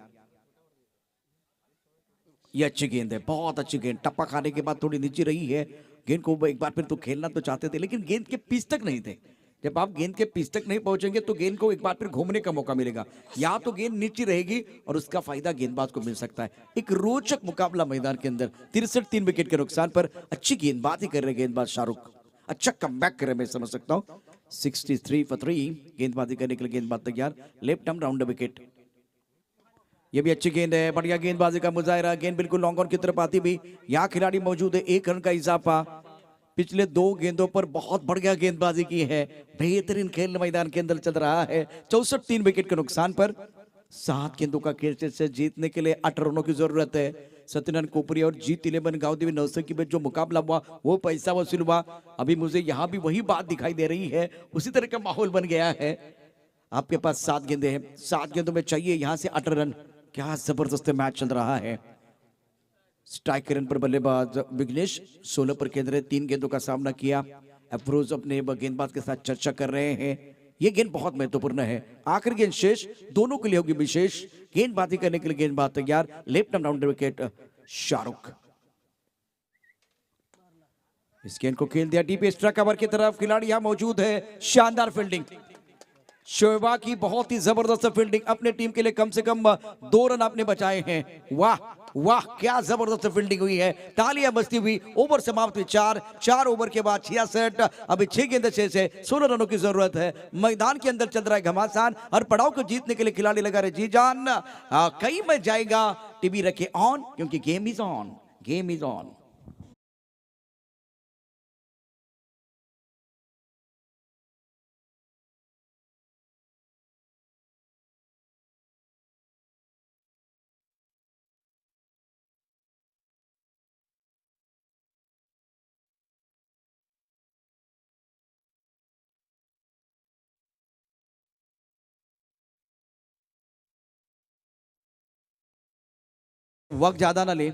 ये अच्छी गेंद है, बहुत अच्छी गेंद। टप्पा खाने के बाद थोड़ी नीचे रही है। गेंद को एक बार फिर तो खेलना तो चाहते थे, लेकिन गेंद के पिच तक नहीं थे। जब आप गेंद के पिच तक नहीं पहुंचेंगे तो गेंद को एक बार फिर घूमने का मौका मिलेगा। या तो गेंद नीचे रहेगी और उसका फायदा गेंदबाज को मिल सकता है। एक रोचक मुकाबला मैदान के अंदर। 63 3 विकेट के नुकसान पर अच्छी गेंदबाजी कर रहे गेंदबाज शाहरुख। अच्छा कमबैक कर रहे, मैं समझ सकता हूं। 63 for 3 गेंदबाजी करने के लिए गेंदबाज तैयार। Left arm round wicket. ये भी अच्छी गेंद है, बढ़िया गेंदबाजी का मुजाहिरा। गेंद बिल्कुल लॉन्ग ऑन की तरफ आती भी। यहाँ खिलाड़ी मौजूद है, 1 रन का इजाफा। पिछले 2 गेंदों पर बहुत बढ़िया गेंदबाजी की है। बेहतरीन खेल मैदान के अंदर चल रहा है। 64 3 विकेट के नुकसान पर 7 गेंदों का खेल से जीतने के लिए 8 रनों की जरूरत है। सत्यनारायण कोपरी और जीत 11 गांव देवी नौसे के बीच जो मुकाबला हुआ वो पैसा वसूल हुआ। अभी मुझे यहाँ भी वही बात दिखाई दे रही है, उसी तरह का माहौल बन गया है। आपके पास 7 गेंदे हैं, 7 गेंदों में चाहिए यहाँ से 8 रन। क्या जबरदस्त मैच चल रहा है। स्ट्राइक रन पर बल्लेबाज विघ्नेश 16 पर केंद्रित, 3 गेंदों का सामना किया। अफरोज अपने गेंदबाज के साथ चर्चा कर रहे हैं। यह गेंद बहुत महत्वपूर्ण है। आखिरी गेंद शेष, दोनों के लिए होगी विशेष। गेंदबाजी करने के लिए गेंदबाज तैयार। Left arm round wicket Shahrukh. इस गेंद को खेल दिया डीप एक्स्ट्रा कवर की तरफ। खिलाड़ी यहां मौजूद है। शानदार फील्डिंग शोएबा की, बहुत ही जबरदस्त फील्डिंग। अपने टीम के लिए कम से कम 2 रन आपने बचाए हैं। वाह वाह, क्या जबरदस्त फील्डिंग हुई है। तालियां बजती हुई ओवर समाप्त हुई। 4 ओवर के बाद 66। अभी 6 गेंद शेष है, 16 रनों की जरूरत है। मैदान के अंदर चल रहा है घमासान। हर पड़ाव को जीतने के लिए खिलाड़ी लगा रहे जी जान। कई में जाएगा। टीवी रखे ऑन, क्योंकि game is on, game is on. वक्त ज्यादा ना ले,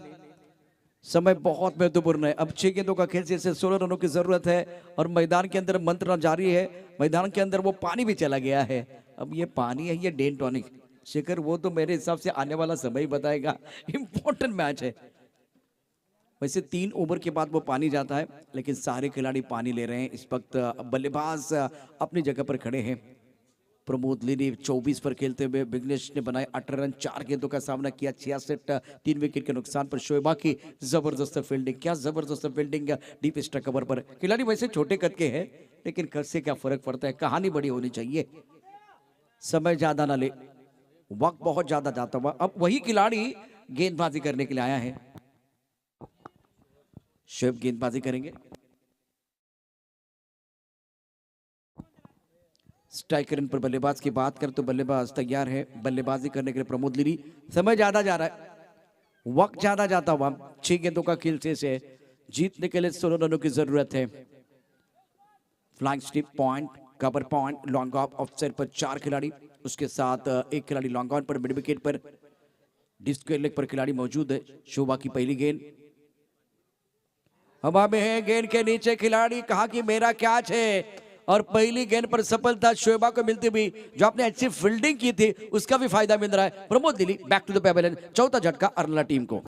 समय बहुत महत्वपूर्ण है। अब 6 गेंदों का खेल से 16 रनों की जरूरत है। और मैदान के अंदर मंत्र जारी है। मैदान के अंदर वो पानी भी चला गया है। अब ये पानी है, ये डेन टॉनिक शेखर, वो तो मेरे हिसाब से आने वाला समय ही बताएगा। इंपॉर्टेंट मैच है। वैसे 3 ओवर के बाद वो पानी जाता है, लेकिन सारे खिलाड़ी पानी ले रहे हैं इस वक्त। बल्लेबाज अपनी जगह पर खड़े हैं। प्रमोद लिनी 24 पर खेलते हुए। विघ्नेश ने बनाए 18 रन, 4 गेंदों का सामना किया। 66 3 विकेट के नुकसान पर शोएबा की जबरदस्त फील्डिंग। क्या जबरदस्त फील्डिंग डीप एक्स्ट्रा कवर पर। खिलाड़ी वैसे छोटे कद के हैं, लेकिन कद से क्या फर्क पड़ता है, कहानी बड़ी होनी चाहिए। समय ज्यादा ना ले, वक्त बहुत ज्यादा जाता हुआ। अब वही खिलाड़ी गेंदबाजी करने के लिए आया है। शोएब गेंदबाजी करेंगे। स्ट्राइक रन पर बल्लेबाज की बात करें तो बल्लेबाज तैयार है बल्लेबाजी करने के लिए प्रमोद लिरी। समय ज्यादा जा रहा है, वक्त ज्यादा जाता हुआ। 6 गेंदों का खेल शेष है। जीतने के लिए 16 रनों की जरूरत है। Flying slip point, cover point, long off side पर 4 खिलाड़ी, उसके साथ एक खिलाड़ी लॉन्ग ऑन पर, मिड विकेट पर, डिस्क लेग पर खिलाड़ी मौजूद है। शोभा की पहली गेंद हवा में है। गेंद के नीचे खिलाड़ी, कहा कि मेरा कैच है। और पहली गेंद पर सफलता शोएबा को मिलती हुई। जो आपने अच्छी फील्डिंग की थी उसका भी फायदा मिल रहा है। प्रमोद लिली बैक टू द पेवेलियन। चौथा झटका अर्ला टीम को।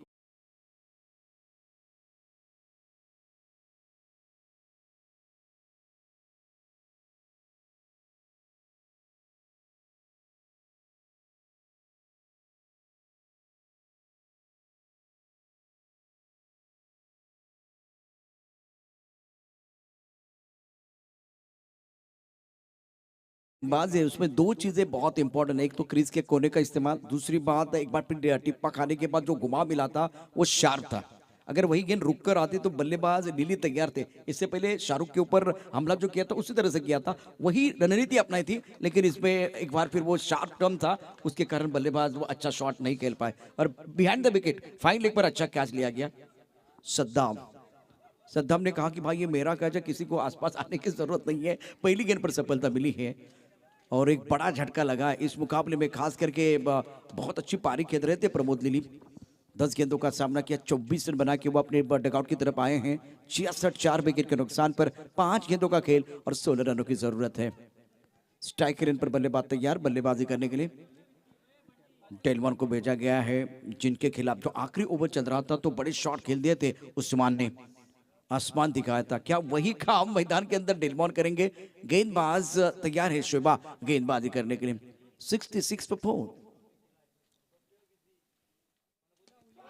बाज है उसमें दो चीजें बहुत इंपॉर्टेंट है। एक तो क्रीज के कोने का इस्तेमाल, दूसरी बात एक बार फिर टिप्पा खाने के बाद जो घुमा मिला था वो शार्प था। अगर वही गेंद रुक कर आती तो बल्लेबाज नीली तैयार थे। इससे पहले शाहरुख के ऊपर हमला जो किया था उसी तरह से किया था, वही रणनीति अपनाई थी, लेकिन इसमें एक बार फिर वो शार्प टर्म था, उसके कारण बल्लेबाज वो अच्छा शॉट नहीं खेल पाए और behind the wicket fine leg पर अच्छा कैच लिया गया। सद्दाम सद्दाम ने कहा कि भाई ये मेरा कैच है, किसी को आसपास आने की जरूरत नहीं है। पहली गेंद पर सफलता मिली है और एक बड़ा झटका लगा इस मुकाबले में, खास करके बहुत अच्छी पारी खेल रहे थे प्रमोद लिली। 10 गेंदों का सामना किया, 24 रन बना के वो अपने डगआउट की तरफ आए हैं। 66 4 विकेट के नुकसान पर 5 गेंदों का खेल और 16 रनों की जरूरत है। स्ट्राइकर इन पर बल्लेबाज तैयार बल्लेबाजी करने के लिए डेलमॉन को भेजा गया है, जिनके खिलाफ जो आखिरी ओवर चल रहा था तो बड़े शॉट खेल दिए थे उस्मान ने, आसमान दिखाया था। क्या वही काम मैदान के अंदर डेलमॉन करेंगे? गेंदबाज तैयार है शोभा गेंदबाजी करने के लिए। 66 पर 4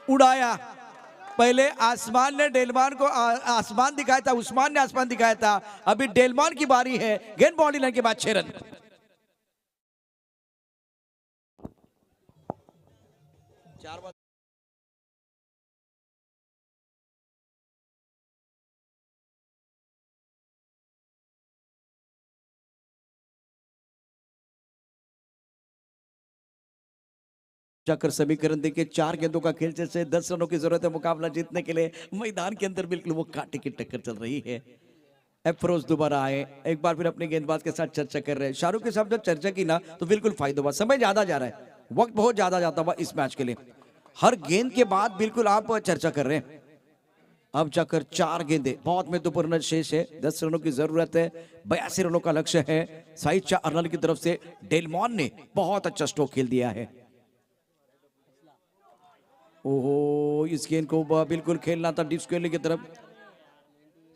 उड़ाया। पहले आसमान ने डेलमॉन को आसमान दिखाया था, उस्मान ने आसमान दिखाया था। अभी डेलमॉन की बारी है। गेंद बाउंड्री लाइन के बाद 6 रन। जाकर समीकरण देखिए, 4 गेंदों का खेल जैसे 10 रनों की जरूरत है मुकाबला जीतने के लिए। मैदान के अंदर बिल्कुल वो कांटे की टक्कर चल रही है। अफरोज दोबारा आए, एक बार फिर अपने गेंदबाज के साथ चर्चा कर रहे हैं। शाहरुख के साथ जब चर्चा की ना तो बिल्कुल फायदा हुआ। समय ज्यादा जा रहा है, वक्त बहुत ज्यादा जाता हुआ इस मैच के लिए। हर गेंद के बाद बिल्कुल आप चर्चा कर रहे हैं। अब जाकर 4 गेंदे बहुत महत्वपूर्ण शेष है, 10 रनों की जरूरत है, 82 रनों का लक्ष्य है। साइड चार अर्नल की तरफ से डेलमॉन ने बहुत अच्छा स्ट्रोक खेल दिया है। ओहो, इस गेंद को बिल्कुल खेलना था डीप स्क्वायर की तरफ।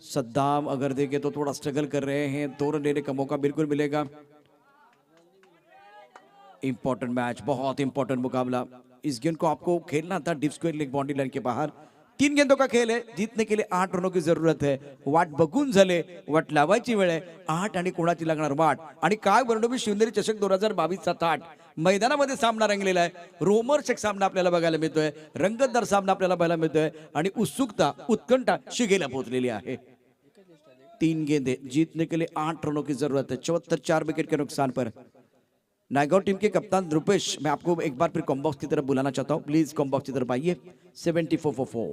सद्दाम अगर देखे तो थोड़ा स्ट्रगल कर रहे हैं, 2 रन लेने का मौका बिल्कुल मिलेगा। इंपॉर्टेंट मैच, बहुत इंपॉर्टेंट मुकाबला। इस गेंद को आपको खेलना था deep square leg boundary line के बाहर। 3 गेंदों का खेल है, जीतने के लिए 8 रनों की जरूरत है। वाट बघून झाले, वाट लावायची वेळ आहे। 8 आणि कोणाची लागणार वाट, आणि काय वर्णवी शिवनेरी चषक 2022चा थाट मैदानामध्ये सामना रंगलेला आहे। रोमर्स एक सामना आपल्याला बघायला मिळतोय, रंगतदार सामना आपल्याला बघायला मिळतोय आणि उत्सुकता उत्कंठा शिगेला पोहोचलेली आहे। 3 गेंदे जीतने के लिए 8 रनों की जरूरत है। 74 4 विकेट के नुकसान पर नायगांव टीम के कप्तान रुपेश, मैं आपको एक बार फिर कॉम्बॉक्स की तरफ बुलाना चाहता हूं। प्लीज कॉम्बॉक्स की तरफ आइए। 74 for 4।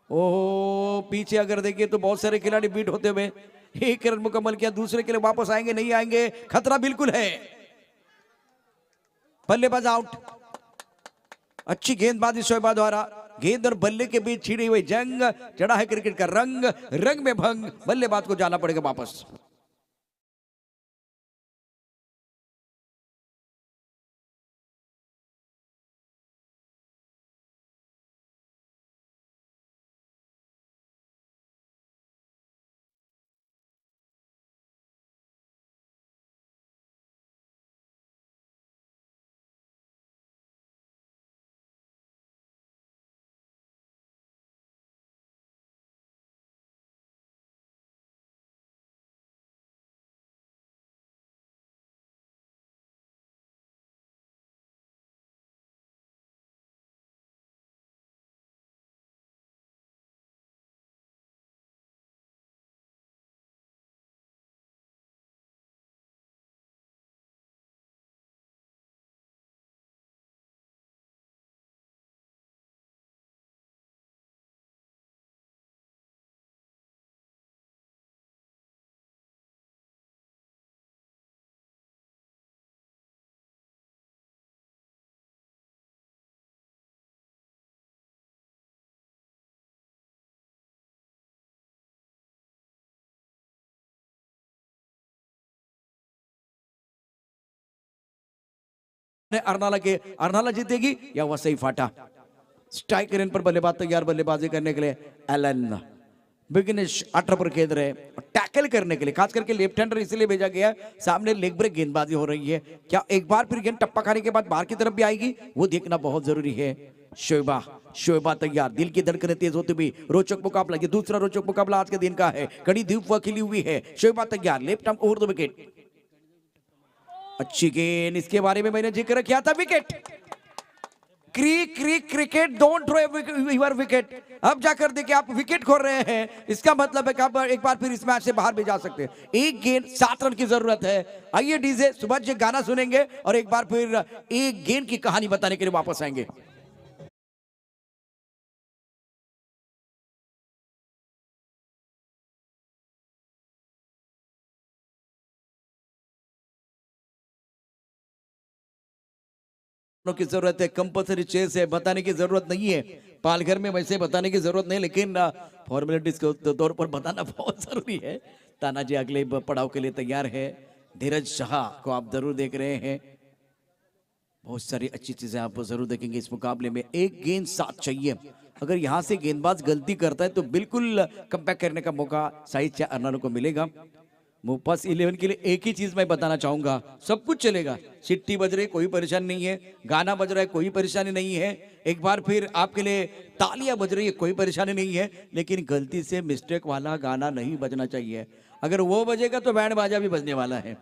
ओह, पीछे अगर देखिए तो बहुत सारे खिलाड़ी बीट होते हुए, एक रन मुकम्मल किया, दूसरे के लिए वापस आएंगे नहीं आएंगे, खतरा बिल्कुल है। बल्लेबाज आउट। अच्छी गेंदबाजी शोएबा द्वारा, गेंद और बल्ले के बीच छिड़ी हुई जंग, चढ़ा है क्रिकेट का रंग, रंग में भंग, बल्लेबाज को जाना पड़ेगा वापस। अर्नाला जीतेगी या वसई फाटा। स्ट्राइकर इन पर बल्लेबाज तैयार बल्लेबाजी करने के लिए एलन बिगनिश 18 पर खेल रहे हैं। टैकल करने के लिए खास करके लेफ्ट हैंडर इसलिए भेजा गया, सामने लेग ब्रेक गेंदबाजी हो रही है। क्या एक बार फिर गेंद टप्पा खाने के बाद बाहर की तरफ भी आएगी, वो देखना बहुत जरूरी है। शोएबा तैयार, दिल की धड़कनें तेज होती हुई, रोचक मुकाबला, ये दूसरा रोचक मुकाबला आज के दिन का है। कड़ी धूप खिली हुई है। शोएबा तैयार, left arm over the wicket, अच्छी गेंद, इसके बारे में मैंने जिक्र किया था। Wicket, cricket, don't throw your wicket. अब जाकर देखिए आप विकेट खो रहे हैं, इसका मतलब है कि आप एक बार फिर इस मैच से बाहर भी जा सकते हैं। एक गेंद 7 रन की जरूरत है। आइए डीजे सुभाष जी गाना सुनेंगे और एक बार फिर एक गेंद की कहानी बताने के लिए वापस आएंगे। की जरूरत है, कंपल्सरी चेस है, बताने की जरूरत नहीं है। पालघर में वैसे बताने की जरूरत नहीं, लेकिन फॉर्मेलिटीज के तौर पर बताना बहुत जरूरी है। तानाजी अगले पड़ाव के लिए तैयार है। धीरज शाह को आप जरूर देख रहे हैं। बहुत सारी अच्छी चीजें आप जरूर देखेंगे इस मुकाबले में। एक गेंद 7 चाहिए। अगर यहां से गेंदबाज गलती करता है तो बिल्कुल कमबैक करने का मौका साहित्य अर्नालो को मिलेगा। मोपास 11 के लिए एक ही चीज मैं बताना चाहूंगा, सब कुछ चलेगा। सिट्टी बज रही, कोई परेशानी नहीं है। गाना बज रहा है, कोई परेशानी नहीं है। एक बार फिर आपके लिए तालियां बज रही है, कोई परेशानी नहीं है। लेकिन गलती से मिस्टेक वाला गाना नहीं बजना चाहिए। अगर वो बजेगा तो बैंड बाजा भी बजने वाला है।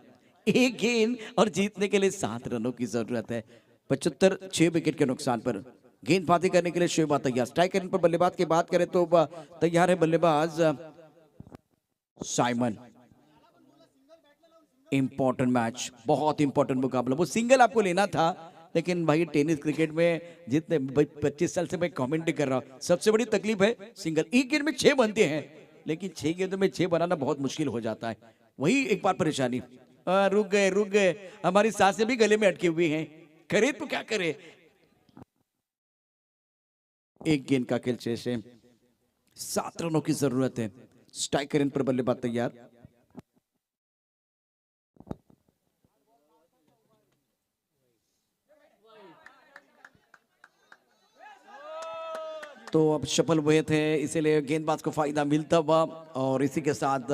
एक गेंद और जीतने के लिए 7 रनों की जरूरत है। 75 6 विकेट के नुकसान पर गेंदबाजी करने के लिए शोएबा तैयार। स्ट्राइकर पर बल्लेबाज की बात करें तो तैयार है बल्लेबाज साइमन। इंपॉर्टेंट मैच, बहुत इंपॉर्टेंट मुकाबला। वो सिंगल आपको लेना था, लेकिन भाई टेनिस क्रिकेट में जितने 25 साल से मैं कमेंट कर रहा हूं, सबसे बड़ी तकलीफ है सिंगल। एक गेंद में 6 बनते हैं, लेकिन 6 गेंदों में 6 बनाना बहुत मुश्किल हो जाता है। वही एक बार परेशानी। रुक गए, हमारी सांसें भी गले में अटकी हुई हैं। करे तो क्या करे। एक गेंद का खेल शेष है, 7 रनों की जरूरत है। स्ट्राइकर इन पर बल्लेबाज तैयार। तो अब सफल हुए थे, इसीलिए गेंदबाज को फायदा मिलता हुआ। और इसी के साथ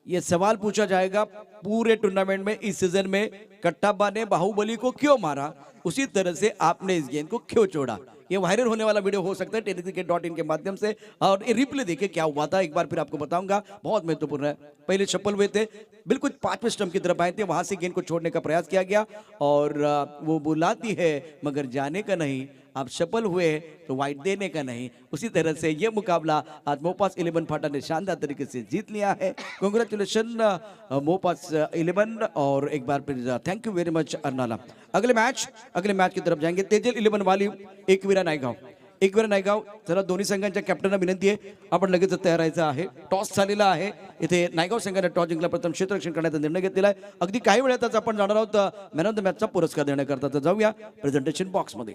ये सवाल पूछा जाएगा पूरे टूर्नामेंट में, इस सीजन में कट्टाबा ने बाहुबली को क्यों मारा, उसी तरह से आपने इस गेंद को क्यों छोड़ा। ये वायरल होने वाला वीडियो हो सकता है tenniscricket.in के माध्यम से। और ये रिप्ले देखिए क्या हुआ था, एक बार फिर आपको बताऊंगा, बहुत महत्वपूर्ण है। पहले सफल हुए थे, बिल्कुल 5वें स्टंप की तरफ आए थे, वहां से गेंद को छोड़ने का प्रयास किया गया और वो बुलाती है मगर जाने का नहीं। आप सफल हुए तो वाइट देने का नहीं। उसी तरह से ये मुकाबला आज मोपास 11 फाटा ने शानदार तरीके से जीत लिया है। कांग्रेचुलेशन मोपास 11 और एक बार फिर thank you very much Arnala. अगले मैच की तरफ जाएंगे। तेजल 11 वाली एकविरा नायगाव जरा दोन्ही संघांच्या कॅप्टनना विनंती आहे, आपण लगेच तयार राहायचं आहे। टॉस झालेला आहे, इथे नायगाव संघाने टॉस जिंकला, प्रथम क्षेत्ररक्षण करण्याचा निर्णय घेतलेला आहे। अगदी काही वेळातच आपण जाणार आहोत मॅन ऑफ द मॅचचा पुरस्कार देण्याकरता। तर जाऊया प्रेझेंटेशन बॉक्स मध्ये।